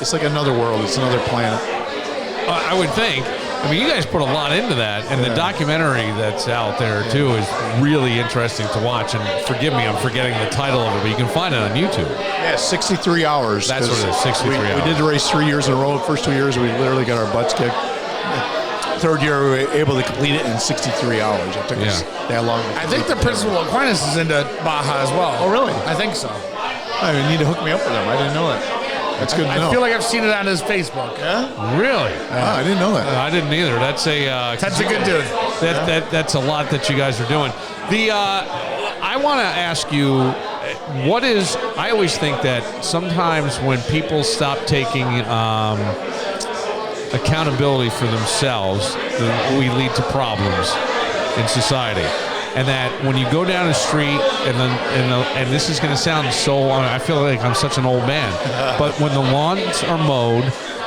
it's like another world. It's another planet. I would think. I mean, you guys put a lot into that, and the documentary that's out there, too, is really interesting to watch. And forgive me, I'm forgetting the title of it, but you can find it on YouTube. Yeah, 63 hours. That's what it is, 63 hours. We did the race 3 years in a row. The first 2 years, we literally got our butts kicked. Third year, we were able to complete it in 63 hours. It took us that long. I think the Principal Aquinas is into Baja as well. Oh, really? I think so. I need to hook me up with him. I didn't know that. That's good to know. I feel like I've seen it on his Facebook. Yeah? Really? I didn't know that. I didn't either. That's a good dude. That's a lot that you guys are doing. I want to ask you, what is? I always think that sometimes when people stop taking accountability for themselves, we lead to problems in society. and that when you go down the street, and this is going to sound so, I feel like I'm such an old man, but when the lawns are mowed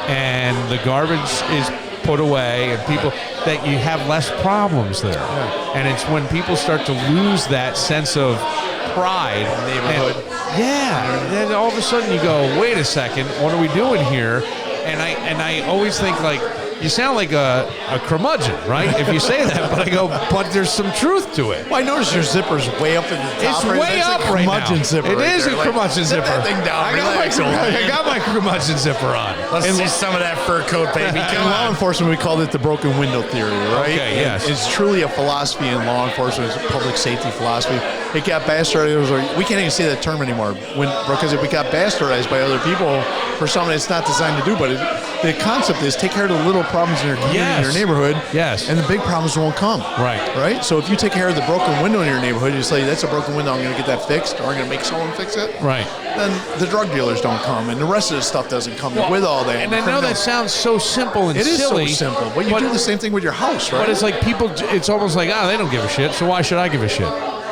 and the garbage is put away and people, that you have less problems there. Yeah. And it's when people start to lose that sense of pride. Neighborhood. Then all of a sudden you go, wait a second, what are we doing here? And I always think, like, you sound like a curmudgeon, right? If you say that, but I go, but there's some truth to it. Well, I noticed your zipper's way up at the top. It's way up right now. Zipper it right is there. a curmudgeon zipper. That thing down. I got my curmudgeon zipper on. Let's see some of that fur coat, baby. In law enforcement, we called it the broken window theory, right? Okay, yes. It's truly a philosophy in law enforcement. It's a public safety philosophy. It got bastardized. We can't even say that term anymore because it got bastardized by other people for something it's not designed to do. But the concept is take care of the little problems in your community, in your neighborhood, and the big problems won't come. Right. So if you take care of the broken window in your neighborhood, you say that's a broken window, I'm going to get that fixed, or I'm going to make someone fix it. Right. Then the drug dealers don't come, and the rest of the stuff doesn't come with all that. And I know that sounds so simple and silly. It is so simple, but you do the same thing with your house, right? But it's like people, it's almost like, they don't give a shit, so why should I give a shit?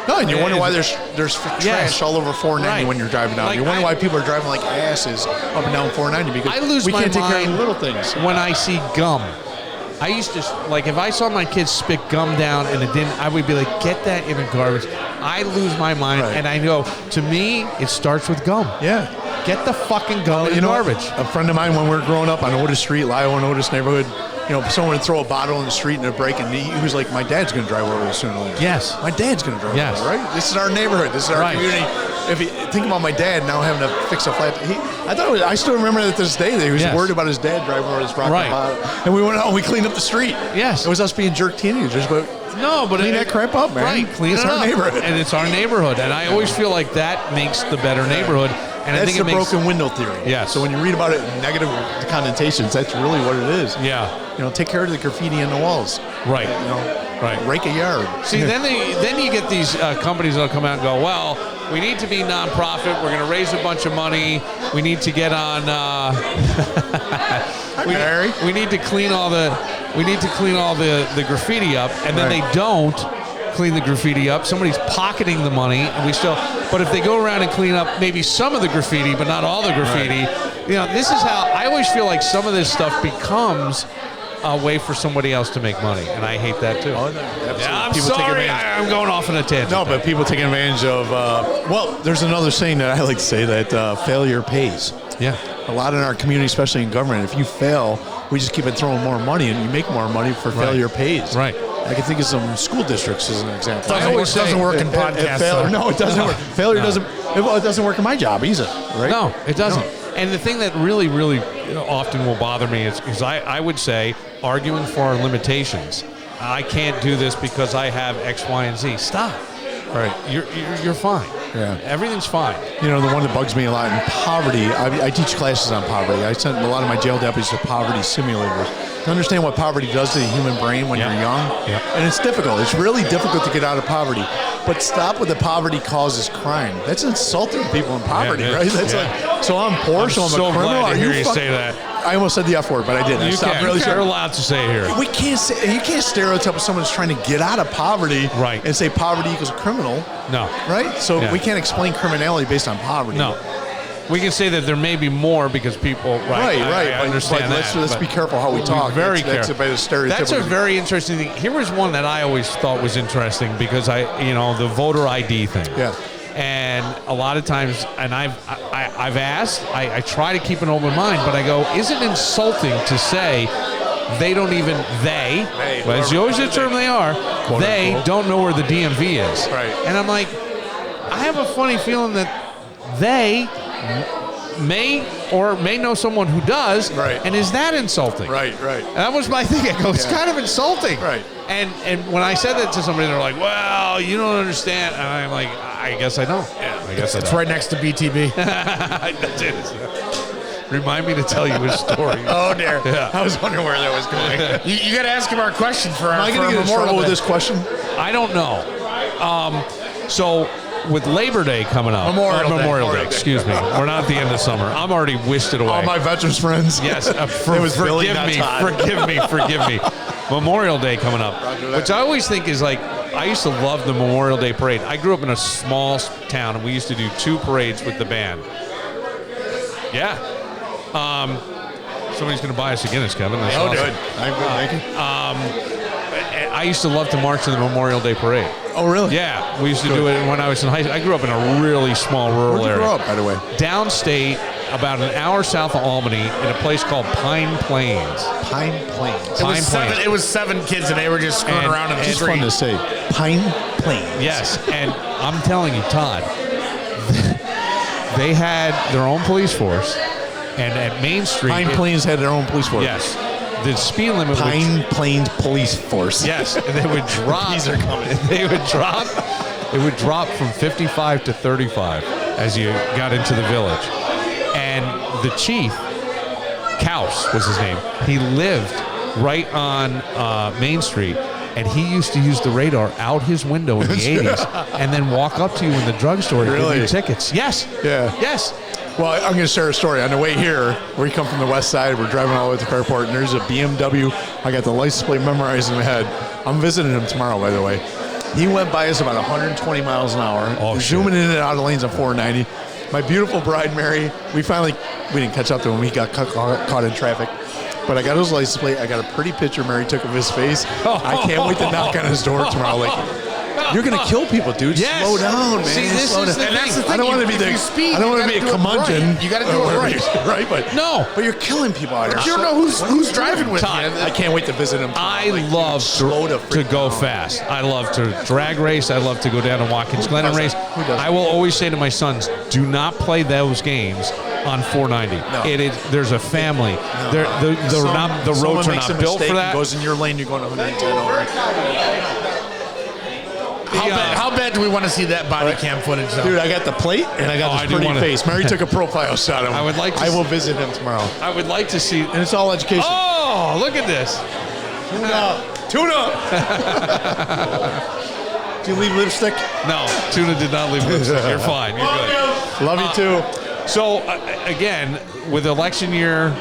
No, and you wonder why there's trash all over 490 when you're driving down. Like, you wonder why people are driving like asses up and down 490 because we can't take care of the little things. When I see gum, I used to, like, if I saw my kids spit gum down and it didn't, I would be like, get that in the garbage. I lose my mind, and I go, to me, it starts with gum. Yeah. Get the fucking gum in the garbage. A friend of mine, when we were growing up on Otis Street, Lago and Otis neighborhood, someone would throw a bottle in the street and it'd break, and he was like, my dad's going to drive over this sooner or later. Yes. My dad's going to drive over, right? This is our neighborhood. This is our community. If you think about my dad now having to fix a flat, I still remember that to this day that he was worried about his dad driving over this rock bottle. And we went out and we cleaned up the street. Yes. It was us being jerk teenagers, but clean that crap up, man. Right, clean it's it our up. neighborhood. And it's our neighborhood. And I always feel like that makes the better neighborhood. And that's I think the broken window theory. Yeah. So when you read about it in negative connotations, that's really what it is. Yeah. Take care of the graffiti on the walls. Right. Rake a yard. See, then you get these companies that'll come out and go, well, we need to be nonprofit. We're going to raise a bunch of money. We need to get on. We need to clean all the graffiti up, and then they don't clean the graffiti up. Somebody's pocketing the money, and we still. But if they go around and clean up maybe some of the graffiti, but not all the graffiti, this is how I always feel like some of this stuff becomes a way for somebody else to make money, and I hate that too. I'm people sorry, I'm going off on a tangent. No, but people take advantage of. There's another saying that I like to say that failure pays. Yeah. A lot in our community, especially in government, if you fail, we just keep on throwing more money, and you make more money for failure pays. Right. I can think of some school districts as an example. It doesn't work in podcasts. No, it doesn't work. Failure doesn't. It doesn't work in my job either. Right? No, it doesn't. No. And the thing that really, really often will bother me is I would say arguing for our limitations. I can't do this because I have X, Y, and Z. Stop. Right. You're fine. Yeah. Everything's fine. The one that bugs me a lot in poverty, I teach classes on poverty. I sent a lot of my jail deputies to poverty simulators to understand what poverty does to the human brain when you're young. Yeah. And it's difficult. It's really difficult to get out of poverty. But stop with the poverty causes crime. That's insulting people in poverty, right? That's like, so I'm poor, so I'm a criminal. Glad to hear you say that. I almost said the F word, but I didn't. You're allowed to say it here. You can't stereotype someone who's trying to get out of poverty and say poverty equals a criminal. No. Right? So we can't explain criminality based on poverty. No. We can say that there may be more because people. Right. I understand that. Let's be careful how we talk. Very careful. That's a very interesting thing. Here was one that I always thought was interesting because the voter ID thing. Yeah. And a lot of times, and I've asked, I try to keep an open mind, but I go, is it insulting to say they don't even, well, it's always the term they are, they don't know where the DMV is. Right. And I'm like, I have a funny feeling that they may know someone who does, and is that insulting? Right. And that was my thing. I go, it's kind of insulting. Right. And when I said that to somebody, they're like, well, you don't understand. And I'm like, I guess I don't. Yeah. I guess it's right next to BTB. That's it. Remind me to tell you a story. Oh, dear. Yeah. I was wondering where that was going. You got to ask him our question for our. Am I going to get in trouble with this question? I don't know. So with Labor Day coming up, Memorial Day. Excuse me. We're not at the end of summer. I'm already wished it away. All my veterans friends. Yes. Forgive me. Memorial Day coming up, which I always think is like, I used to love the Memorial Day parade. I grew up in a small town, and we used to do 2 parades with the band. Yeah. Somebody's going to buy us a Guinness, Kevin. That's awesome. Good. Thank you. I used to love to march in the Memorial Day parade. Oh, really? Yeah, we used to do it when I was in high school. I grew up in a really small rural area. Where'd you grow up, by the way? Downstate, about an hour south of Albany, in a place called Pine Plains. Pine Plains. It was 7 kids, and they were just screwing around in the It's street. fun to say. Pine Plains. Yes, and I'm telling you, Todd, they had their own police force, and at Main Street... Pine Plains had their own police force. Yes. The speed limit Pine Plains Police Force. Yes, and they would drop. These are coming. They would drop. It would drop from 55 to 35 as you got into the village. And the chief, Kaus was his name. He lived right on Main Street, and he used to use the radar out his window in the 80s and then walk up to you in the drugstore to give you tickets. Yes. Yeah. Yes. Well, I'm going to share a story. On the way here, we come from the west side. We're driving all the way to Fairport, and there's a BMW. I got the license plate memorized in my head. I'm visiting him tomorrow, by the way. He went by us about 120 miles an hour, zooming in and out of lanes on 490. My beautiful bride, Mary, we didn't catch up to him. We got caught in traffic. But I got his license plate. I got a pretty picture Mary took of his face. I can't wait to knock on his door tomorrow. Like, you're gonna kill people, dude. Yes. Slow down, man. See, this Slow is down. the thing. I don't want to be I don't want to be a curmudgeon. You got to do it right. Right, but No. you're killing people out here. But you don't know who's driving with you. I can't wait to visit him. I love to go fast. I love to drag race. I love to go down to Watkins Glen and race. Who doesn't? I will always say to my sons, do not play those games on 490. No. There's a family. The roads are not built for that. Goes in your lane, you're going 110 over. How bad do we want to see that body cam footage, though? Dude, I got the plate and I got I this do pretty wanna- face. Mary took a profile shot of him. I would like to I will visit him tomorrow. I would like to see. And it's all education. Oh, look at this. Tune up. Do you leave lipstick? No, Tuna did not leave lipstick. You're fine. You're good. Love you too. So, again, with election year,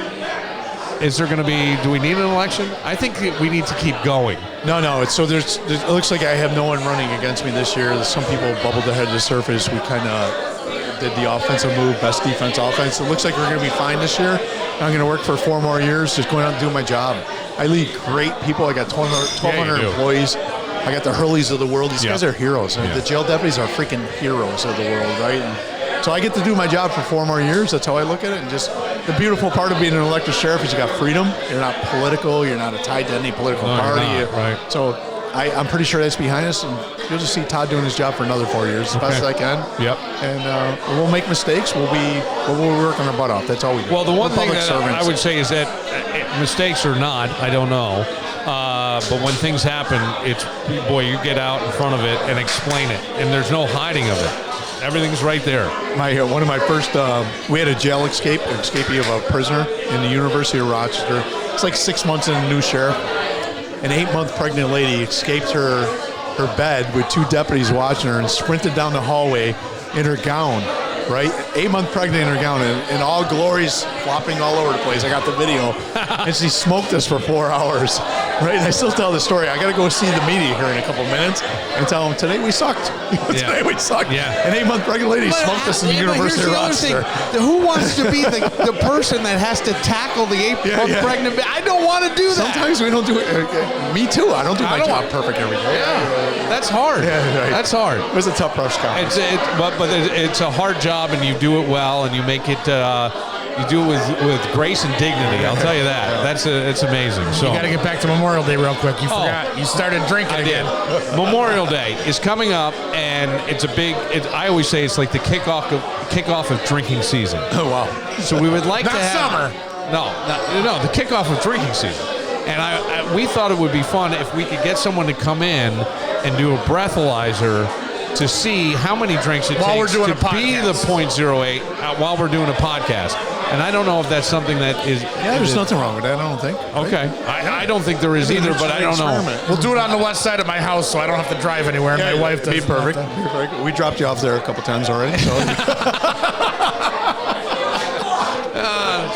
is there going to be, do we need an election? I think we need to keep going. No. It looks like I have no one running against me this year. Some people bubbled ahead of the surface. We kind of did the offensive move, best defense offense. It looks like we're going to be fine this year. I'm going to work for 4 more years, just going out and doing my job. I lead great people. I got 1,200 employees. I got the Hurleys of the world. These guys are heroes. Yeah. The jail deputies are freaking heroes of the world, right? And so I get to do my job for 4 more years. That's how I look at it. And just the beautiful part of being an elected sheriff is you got freedom. You're not political. You're not tied to any political party. Right. So I'm pretty sure that's behind us. And you'll just see Todd doing his job for another 4 years as best as I can. Yep. And we'll make mistakes. We'll work on our butt off. That's all we do. Well, the one thing that servants. I would say is that mistakes or not, I don't know. But when things happen, you get out in front of it and explain it. And there's no hiding of it. Everything's right there. One of my first, we had a jail escapee of a prisoner in the University of Rochester. It's like 6 months in a new sheriff. An 8-month pregnant lady escaped her bed with 2 deputies watching her and sprinted down the hallway in her gown, right? 8-month pregnant in her gown and all glories flopping all over the place. I got the video. And she smoked us for 4 hours, right? And I still tell the story. I got to go see the media here in a couple minutes and tell them, today we sucked. Today we sucked. Yeah. An 8-month pregnant lady smoked us in the University of Rochester. Who wants to be the person that has to tackle the 8-month pregnant baby? I don't want to do that. Sometimes we don't do it. Me too. I don't do my job perfect every day. Yeah. That's hard. Yeah, right. That's hard. It was a tough brush job. But it's a hard job, and you do it well, and you make it. You do it with grace and dignity. I'll tell you that. It's amazing. So you got to get back to Memorial Day real quick. You forgot. You started drinking again. Memorial Day is coming up, and it's a big. I always say it's like the kickoff of drinking season. Oh wow! So we would like to have summer. No, the kickoff of drinking season. And we thought it would be fun if we could get someone to come in and do a breathalyzer to see how many drinks it takes to be the .08 while we're doing a podcast. And I don't know if that's something that is... Yeah, there's nothing wrong with that, I don't think. Okay. I don't think there is either, but I don't know. We'll do it on the west side of my house so I don't have to drive anywhere. And my wife doesn't. Be perfect. We dropped you off there a couple times already. So.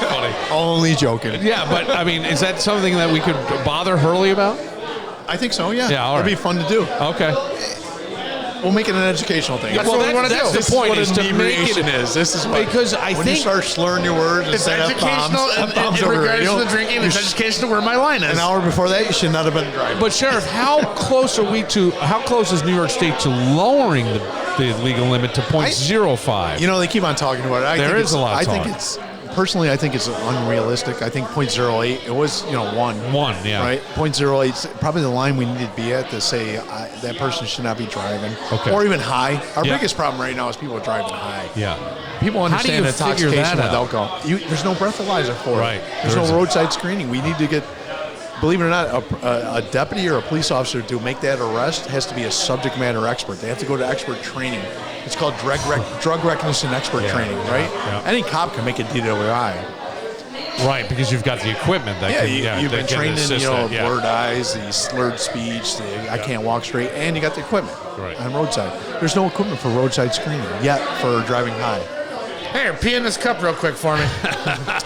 Funny. Only joking. Yeah, but I mean, is that something that we could bother Hurley about? I think so, yeah. Yeah, all It'd right. be fun to do. Okay. We'll make it an educational thing. That's what we want to do. That's the point, is to make inebriation it. is. This is what, Because I when think you start slurring your words and It's saying educational F-bombs in over regards radio, to the drinking. It's educational where my line is. an hour before that, you should not have been driving. But Sheriff, how close is New York State to lowering the legal limit to 0.05? You know, they keep on talking about it. There is a lot of I talk. think it's personally, I think it's unrealistic. I think 0.08. It was, 1. 1, yeah. Right. 0.08 is probably the line we need to be at to say that person should not be driving. Okay. Or even high. Our Yeah. biggest problem right now is people driving high. Yeah. People How do you understand figure intoxication that with out? alcohol. There's no breathalyzer for Right. it. There's There no isn't. roadside screening. We need to get, believe it or not, a deputy or a police officer to make that arrest has to be a subject matter expert. They have to go to expert training. It's called drug recognition expert training, right? Yeah. Any cop can make a DWI. Right, because you've got the equipment that You've been that can trained in, assist that, yeah. blurred eyes, the slurred speech, I can't walk straight, and you got the equipment Right. on roadside. There's no equipment for roadside screening yet for driving high. Here, pee in this cup real quick for me.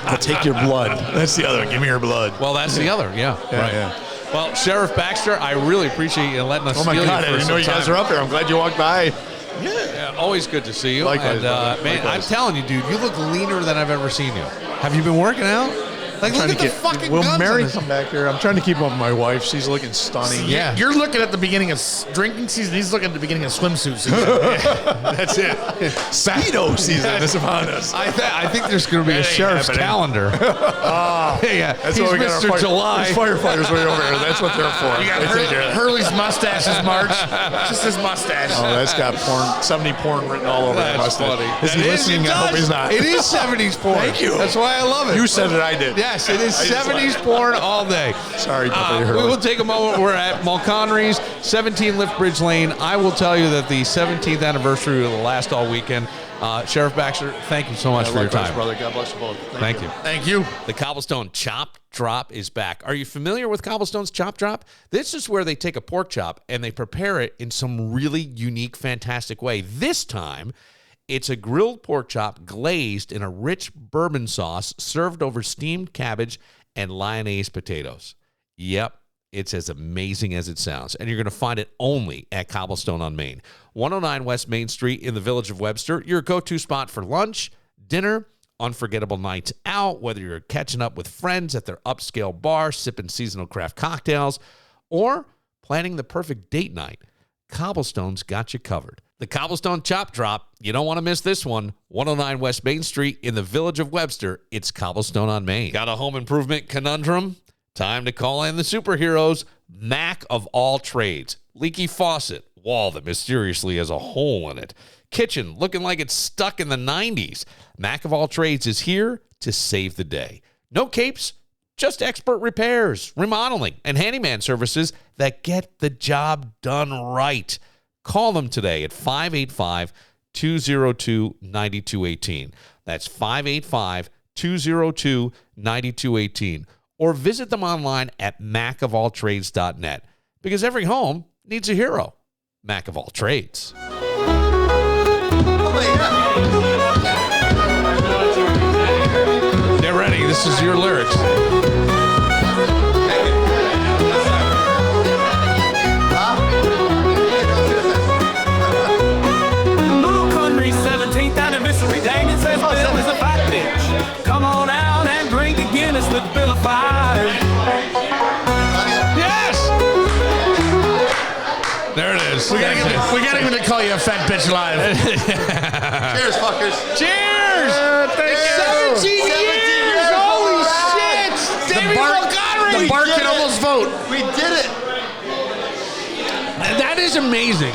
I'll take your blood. That's the other one. Give me your blood. Well, that's the other, yeah. Right. yeah. Well, Sheriff Baxter, I really appreciate you letting us Oh my steal God! you I for didn't know some you guys time. are up there. I'm glad you walked by. Yeah, always good to see you. Likewise, and, brother. man, Likewise. I'm telling you, dude, you look leaner than I've ever seen you. Have you been working out? Like, look at the fucking Will guns Mary on this. come back here? I'm trying to keep up with my wife. She's looking stunning. Yeah. You're looking at the beginning of drinking season. He's looking at the beginning of swimsuit season. That's it. Speedo season is upon us. I think there's going to be a That ain't sheriff's happening. calendar. Yeah, That's he's what we got. Mr. July. There's firefighters way over here. That's what they're for. You got They take care of that. Hurley's mustache is March. Just his mustache. Oh, that's got porn, 70 porn written all over that That's mustache. funny. Is he That listening? it I hope does. he's not. It is 70s porn. Thank you. That's why I love it. You said it, I did. Yes, it is I just 70s like- porn all day. Sorry, We Hurley. will take a moment. We're at Mulconry's, 17 Liftbridge Lane. I will tell you that the 17th anniversary will last all weekend. Sheriff Baxter, thank you so much for your Likewise, time. brother. God bless you both. Thank you. Thank you. The Cobblestone Chop Drop is back. Are you familiar with Cobblestone's Chop Drop? This is where they take a pork chop and they prepare it in some really unique, fantastic way. This time, it's a grilled pork chop glazed in a rich bourbon sauce served over steamed cabbage and lyonnaise potatoes. Yep, it's as amazing as it sounds. And you're going to find it only at Cobblestone on Main. 109 West Main Street in the Village of Webster, your go-to spot for lunch, dinner, unforgettable nights out, whether you're catching up with friends at their upscale bar, sipping seasonal craft cocktails, or planning the perfect date night. Cobblestone's got you covered. The Cobblestone Chop Drop, you don't want to miss this one. 109 West Main Street in the Village of Webster. It's Cobblestone on Main. Got a home improvement conundrum? Time to call in the superheroes, Mac of all trades. Leaky faucet, wall that mysteriously has a hole in it. Kitchen looking like it's stuck in the 90s. Mac of all trades is here to save the day. No capes, just expert repairs, remodeling, and handyman services that get the job done right. Call them today at 585-202-9218. That's 585-202-9218. Or visit them online at macofalltrades.net. Because every home needs a hero. Mac of all trades. Get ready. This is your lyrics. Mulconry 17th anniversary. Damien says Bill is a fat bitch. Come on out and drink the Guinness with Bill of Five. Yes! There it is. We gotta even call you a fat bitch live. Cheers, fuckers. Cheers! Thank you. 17 years! Holy shit! Davey Mulconry! The bar can almost vote. We did it. That is amazing.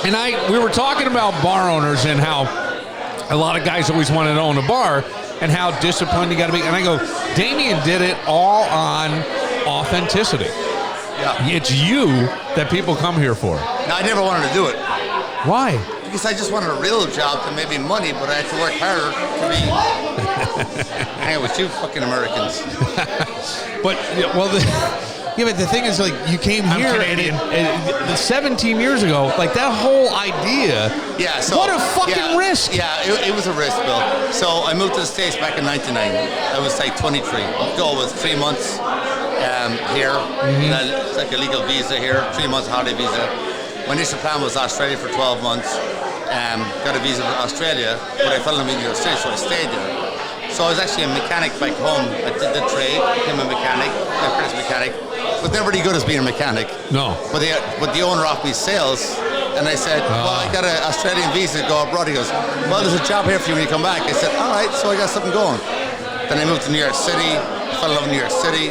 And we were talking about bar owners and how a lot of guys always wanted to own a bar and how disciplined you got to be. And I go, Damien did it all on authenticity. Yeah. It's you that people come here for. No, I never wanted to do it Why? because I just wanted a real job to maybe money, but I had to work harder to be hanging with you fucking Americans. But, well, but the thing is, like, you came I'm here Canadian. and 17 years ago, like, that whole idea, Yeah, so what a fucking risk. Yeah, it was a risk, Bill. So I moved to the States back in '99. I was like 23. Goal was 3 months here. It's like a legal visa here, 3 months holiday visa. My initial plan was Australia for 12 months. Got a visa for Australia, but I fell in love with New York City, so I stayed there. So I was actually a mechanic back home. I did the trade, became a mechanic, an apprentice mechanic, but never really good as being a mechanic. No. But the owner offered me sales, and I said, well, I got an Australian visa to go abroad. He goes, well, there's a job here for you when you come back. I said, all right, so I got something going. Then I moved to New York City, fell in love with New York City,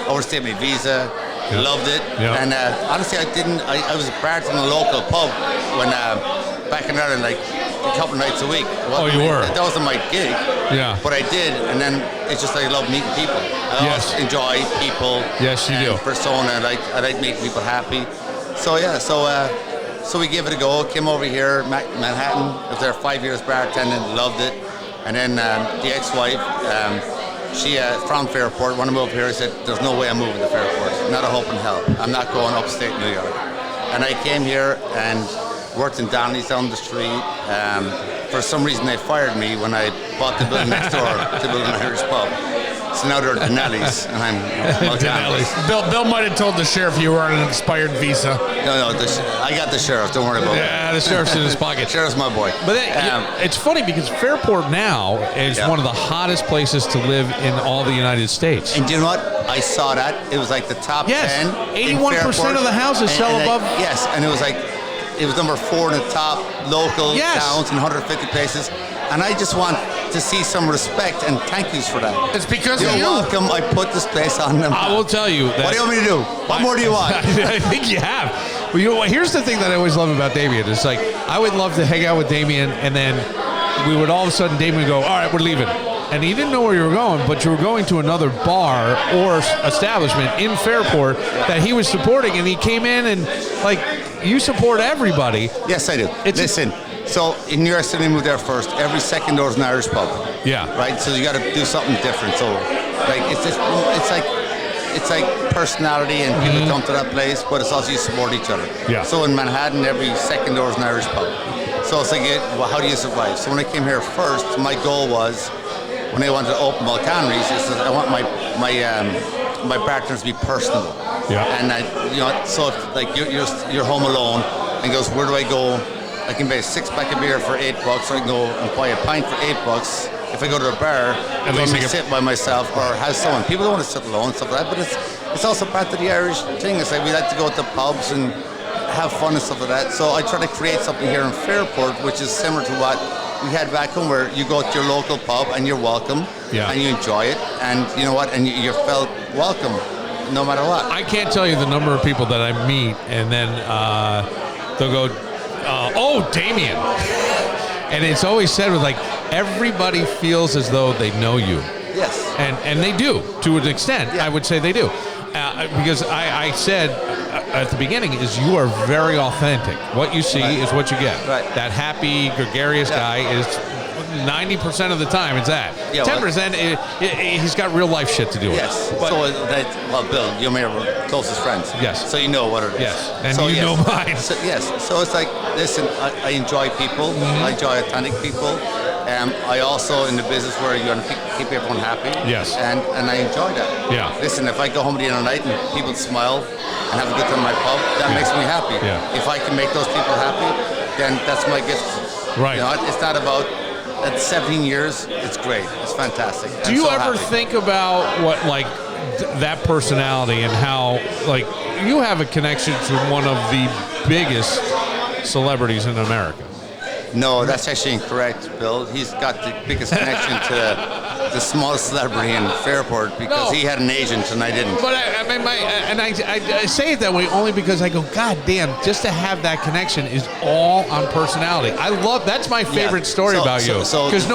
overstayed my visa, loved it. And honestly, I was a bartender in a local pub when back in Ireland, like a couple of nights a week. Oh, you were? That wasn't my gig. Yeah. But I did, and then it's just I love meeting people. I always enjoy people. Yes, you do. Persona, I like making people happy. So yeah, so we gave it a go. Came over here, Manhattan. I was there 5 years bartending, loved it. And then the ex-wife, she from Fairport, wanted to move here. I said, there's no way I'm moving to Fairport. Not a hope in hell. I'm not going upstate New York. And I came here and worked in Donnelly's down the street. For some reason, they fired me when I bought the building next door to build an Irish pub. So now they're Denelli's, and I'm Mulconry's. Bill might have told the sheriff you were on an expired visa. No, I got the sheriff. Don't worry about it. Yeah, the sheriff's in his pocket. Sheriff's my boy. But it's funny because Fairport now is one of the hottest places to live in all the United States. And do you know what? I saw that. It was like the top 10. 81% of the houses sell above. Yes, and it was number 4 in the top local towns in 150 places. And I just want to see some respect and thank yous for that. It's because of you. You're welcome. I put this place on them. I will tell you that. What do you want me to do? What more do you want? I think you have. Well, here's the thing that I always love about Damien. It's like, I would love to hang out with Damien, and then we would all of a sudden, Damien would go, all right, we're leaving. And he didn't know where you were going, but you were going to another bar or establishment in Fairport that he was supporting, and he came in and, like, you support everybody. Yes, I do. Listen. So in New York City, we moved there first. Every second door is an Irish pub. Yeah. Right. So you got to do something different. So, like, it's like personality, and people come to that place, but it's also you support each other. Yeah. So in Manhattan, every second door is an Irish pub. So it's like, well, how do you survive? So when I came here first, my goal was, when I wanted to open Mulconry's, I want my partners to be personable. Yeah. And so if, like you're home alone, and goes, where do I go? I can buy a 6-pack of beer for $8, or I can go and buy a pint for $8. If I go to a bar, I can sit by myself or have someone. People don't want to sit alone and stuff like that, but it's also part of the Irish thing. It's like we like to go to pubs and have fun and stuff like that. So I try to create something here in Fairport, which is similar to what we had back home, where you go to your local pub and you're welcome, and you enjoy it, and you know what, and you're felt welcome no matter what. I can't tell you the number of people that I meet, and then they'll go, oh, Damien. And it's always said with, like, everybody feels as though they know you. Yes. And they do, to an extent. I would say they do. Because I said at the beginning is you are very authentic. What you see is what you get. Right. That happy, gregarious guy is 90% of the time it's that. 10% he's got real life shit to do with. Yes. Well, Bill, you're my closest friends. Yes. So you know what it is. Yes. And so, you know mine. So, yes. So it's like, listen, I enjoy people. I enjoy authentic people. I also in the business where you want to keep everyone happy. Yes. And I enjoy that. Yeah. Listen, if I go home at the end of the night and people smile and have a good time in my pub, that makes me happy. Yeah. If I can make those people happy, then that's my gift. Right. You know, it's not about at 17 years, it's great. It's fantastic. Do you ever think about what, like, that personality and how, like, you have a connection to one of the biggest celebrities in America? No, that's actually incorrect, Bill. He's got the biggest connection to the smallest celebrity in Fairport because he had an agent and I didn't. But I say it that way only because I go, God damn, just to have that connection is all on personality. I love, that's my favorite story about you. Because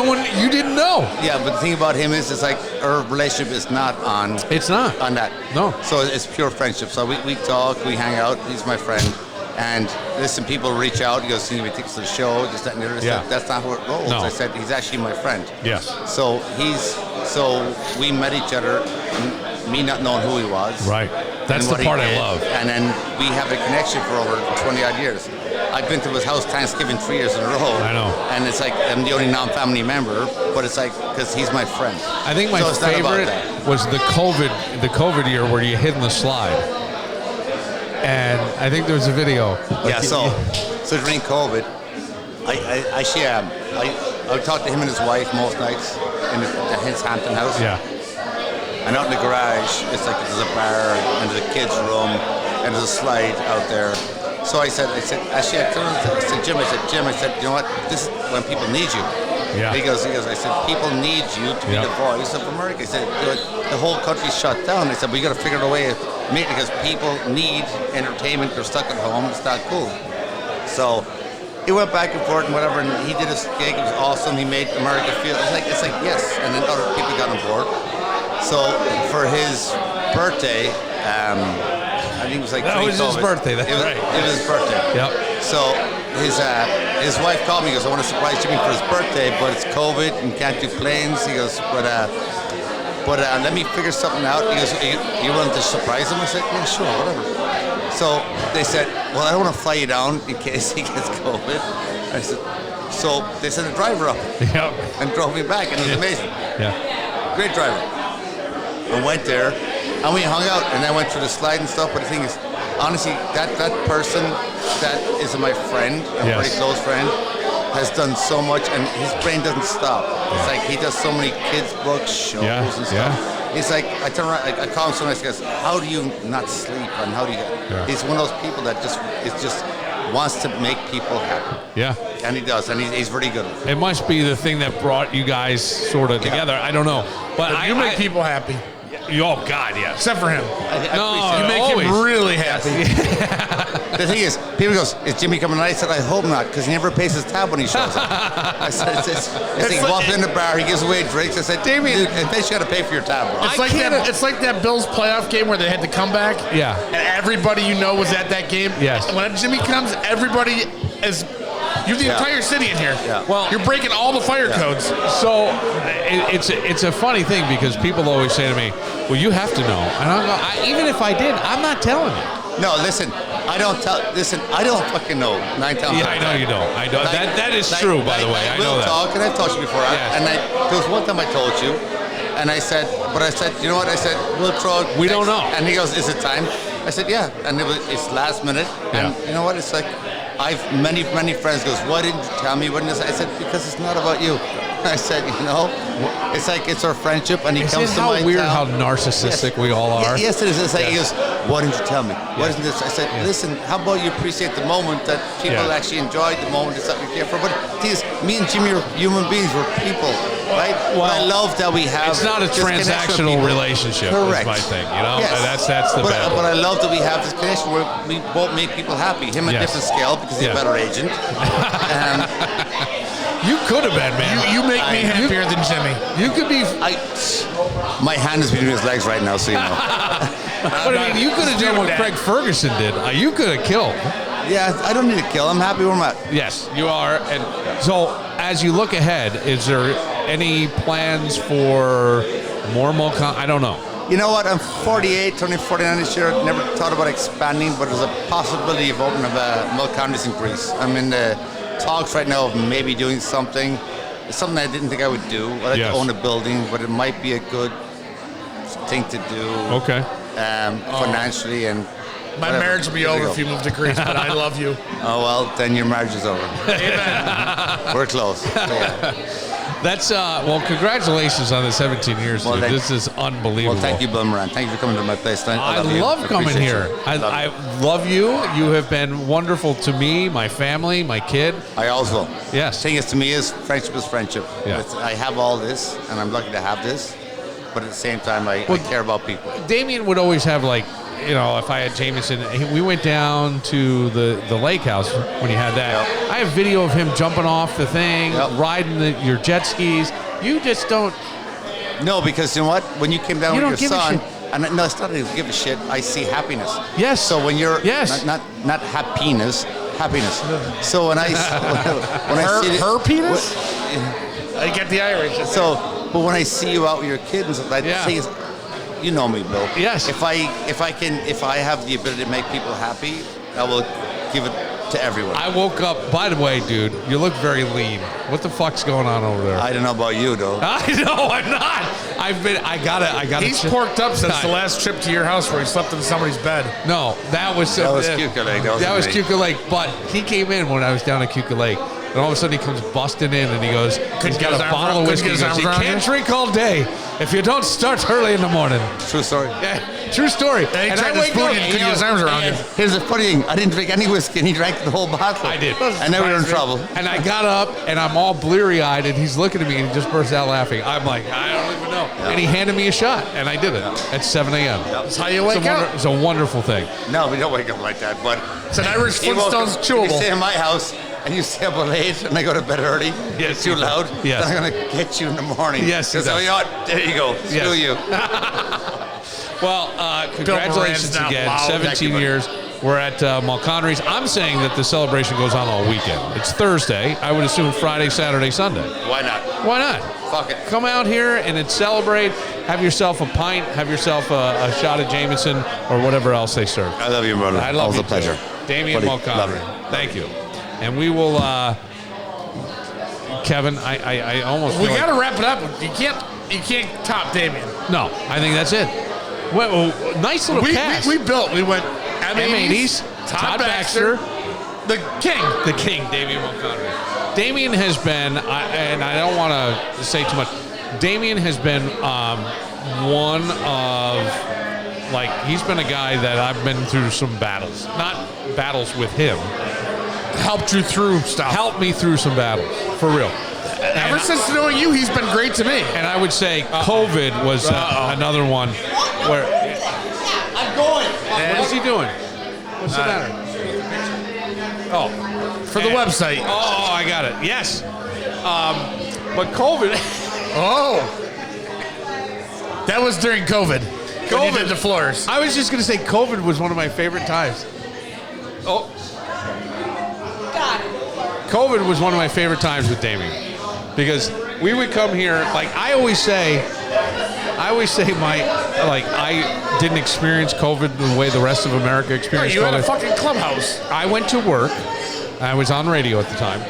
you didn't know. Yeah, but the thing about him is, it's like our relationship is not on. It's not. On that. No. So it's pure friendship. So we talk, we hang out, he's my friend. And listen, people reach out, he goes, "See me tickets to the show, just that and the other." Yeah. That's not how it rolls. No. I said, he's actually my friend. Yes. So we met each other, me not knowing who he was. Right. That's the part I love. And then we have a connection for over 20 odd years. I've been to his house Thanksgiving 3 years in a row. I know. And it's like I'm the only non-family member, but it's like because he's my friend. I think my favorite was the COVID year where you hid in the slide. And I think there was a video. Yeah. So during COVID, I would talk to him and his wife most nights in his Hampton house. Yeah. And out in the garage, it's like there's a bar and there's a kid's room and there's a slide out there. So I said, actually, I said, Jim, you know what? This is when people need you. Yeah. He goes, I said, people need you to be the voice of America. I said, the whole country's shut down. I said, we got to figure out a way to make it because people need entertainment. They're stuck at home. It's not cool. So he went back and forth and whatever, and he did his gig. It was awesome. He made America feel. It's like yes. And then other people got on board. So for his birthday, I think it was like that was his birthday. That's right. It was his birthday. Yep. So his wife called me. He goes, I want to surprise Jimmy for his birthday, but it's COVID and can't do planes. He goes, but let me figure something out. He goes, you want to surprise him? I said, yeah, sure, whatever. So they said, well, I don't want to fly you down in case he gets COVID. I said, so they sent a driver up and drove me back, and it was amazing. Yeah. Great driver. I went there, and we hung out, and I went through the slide and stuff. But the thing is, honestly, that person that is my friend, a very close friend, has done so much, and his brain doesn't stop. It's like he does so many kids' books, shows, and stuff. Yeah. It's like I turn around, I call him sometimes. He goes, "How do you not sleep? And how do you?" He's one of those people that just wants to make people happy. Yeah. And he does, and he's very good at it. It must be the thing that brought you guys sort of together. I don't know, but you make people happy. Oh God, yes. Except for him. No, you make him really happy. The thing is, people goes, is Jimmy coming tonight? I said, I hope not, because he never pays his tab when he shows up. I said, it's like he walks in the bar, he gives away drinks. I said, Damien, dude, at least you got to pay for your tab, bro. It's like that Bills playoff game where they had the comeback. Yeah. And everybody you know was at that game. Yes. And when Jimmy comes, everybody is. You have the entire city in here. Yeah. Well, you're breaking all the fire codes. So it's a funny thing because people always say to me, "Well, you have to know," and I go, even if I did, I'm not telling you. No, listen, I don't fucking know 9 times. Yeah, I know you don't. I know that is true, by the way. I know that. Talk, and I've told you before. Yes. There was one time I told you, and I said, you know what? I said, we'll throw it. We don't know. And he goes, is it time? I said, yeah. And it's last minute. And you know what? It's like, I've many friends goes, why didn't you tell me? I said, because it's not about you. I said, it's like it's our friendship, and he comes to my town. Isn't it weird how narcissistic we all are? Yes, it is. It's like he goes, why didn't you tell me? Why isn't this? I said, listen, how about you appreciate the moment that people actually enjoyed the moment it's something you care for? But these, me and Jimmy are human beings. We're people, right? Well, I love that we have. It's not a transactional relationship. Correct. Is my thing. Yes. That's the best. But I love that we have this connection where we both make people happy. Him a different scale because he's a better agent. You could have been, man. You make me happier than Jimmy. You could be. My hand is between his legs right now, so you know. But I mean, you could have done what Craig Ferguson did. You could have killed. Yeah, I don't need to kill. I'm happy where I'm at. Yes, you are. And so, as you look ahead, is there any plans for more Mulconry? I don't know. You know what? I'm 48, turning 49 this year. Never thought about expanding, but there's a possibility of opening a Mulconry in Greece. I'm in the talks right now of maybe doing something. It's something I didn't think I would do. I'd like to own a building, but it might be a good thing to do. Okay. Financially and. My marriage will be over if you move to Greece, but I love you. Oh, well, then your marriage is over. Amen. We're close. That's, well, congratulations on the 17 years, dude. This is unbelievable. Well, thank you, Bill Moran. Thank you for coming to my place. I love coming here. I love you. You have been wonderful to me, my family, my kid. I also. Yes. The thing is, to me, is friendship. Yeah. I have all this, and I'm lucky to have this. But at the same time, I care about people. Damien would always have, like, if I had Jameson, we went down to the lake house when he had that. Yep. I have video of him jumping off the thing, riding your jet skis. You just don't. No, because you know what? When you came down with your son, and no, it's not to give a shit. I see happiness. Yes. So when you're not happiness. So when I see her penis, I get the Irish. But when I see you out with your kid and stuff, you know me, Bill. Yes. If I have the ability to make people happy, I will give it to everyone. I woke up, by the way, dude, you look very lean. What the fuck's going on over there? I don't know about you, though. I know, I'm not. I gotta. He's porked up since the last trip to your house where he slept in somebody's bed. No, that was Cuca Lake. That was Cuca Lake. But he came in when I was down at Cuca Lake. And all of a sudden he comes busting in and he goes, he's got a bottle of whiskey. He goes, you can't drink all day if you don't start early in the morning. True story. Yeah, true story. And he tried to spoon you and couldn't get his arms around you. Here's the funny thing. I didn't drink any whiskey and he drank the whole bottle. I did. And then we were in trouble. And I got up and I'm all bleary-eyed and he's looking at me and he just bursts out laughing. I'm like, I don't even know. Yeah. And he handed me a shot and I did it at 7 a.m. That's how you wake up. It's a wonderful thing. No, we don't wake up like that. But it's an Irish Flintstones chewable. You stay in my house and you stay up late and I go to bed early. Yes, it's too loud. Yes. I'm going to get you in the morning. Yes, so you know what? There you go. Yes. Screw you. Well, congratulations again. 17 years. We're at Mulconry's. I'm saying that the celebration goes on all weekend. It's Thursday. I would assume Friday, Saturday, Sunday. Why not? Why not? Fuck it. Come out here and celebrate. Have yourself a pint. Have yourself a shot of Jameson or whatever else they serve. I love you, brother. I love you. Always a pleasure. Damien Mulconry. Thank you. And we will, Kevin, I almost. We got to wrap it up. You can't top Damien. No, I think that's it. Well, nice little cast. We went M80s, Todd Baxter, the King, Damien Mulconry. Damien has been, and I don't want to say too much, Damien has been one of, like, he's been a guy that I've been through some battles. Not battles with him. Helped you through stuff. Helped me through some battles, for real. Ever since knowing you, he's been great to me. And I would say COVID was another one where... I'm going. What is he doing? What's the matter? Oh. For the website. Oh, I got it. Yes. But COVID... Oh. That was during COVID. When you did the floors. I was just going to say COVID was one of my favorite times. Oh. COVID was one of my favorite times with Damien. Because we would come here, like I always say I didn't experience COVID the way the rest of America experienced you COVID. had a fucking clubhouse. I went to work. I was on radio at the time.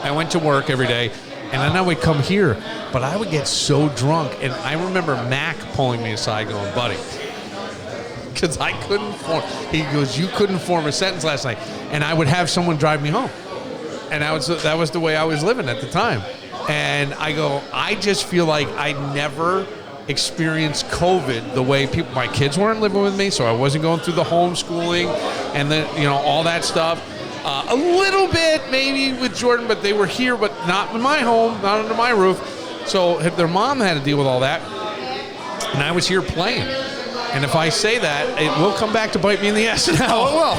I went to work every day, and then I would come here, but I would get so drunk. And I remember Mac pulling me aside going, buddy, because I couldn't form. He goes, you couldn't form a sentence last night. And I would have someone drive me home. And that was the way I was living at the time. And I go, I just feel like I never experienced COVID the way people, my kids weren't living with me, so I wasn't going through the homeschooling and then, all that stuff. A little bit maybe with Jordan, but they were here, but not in my home, not under my roof. So their mom had to deal with all that. And I was here playing. And if I say that, it will come back to bite me in the ass now. Oh, it will.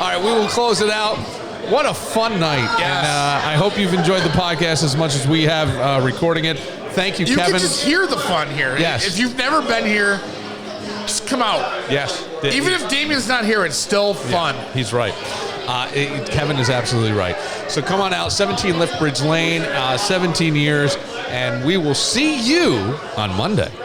All right, we will close it out. What a fun night. Yes. And I hope you've enjoyed the podcast as much as we have recording it. Thank you, Kevin. You can just hear the fun here. Yes. If you've never been here, just come out. Yes. Even if Damien's not here, it's still fun. Yeah, he's right. Kevin is absolutely right. So come on out, 17 Liftbridge Lane, 17 years, and we will see you on Monday.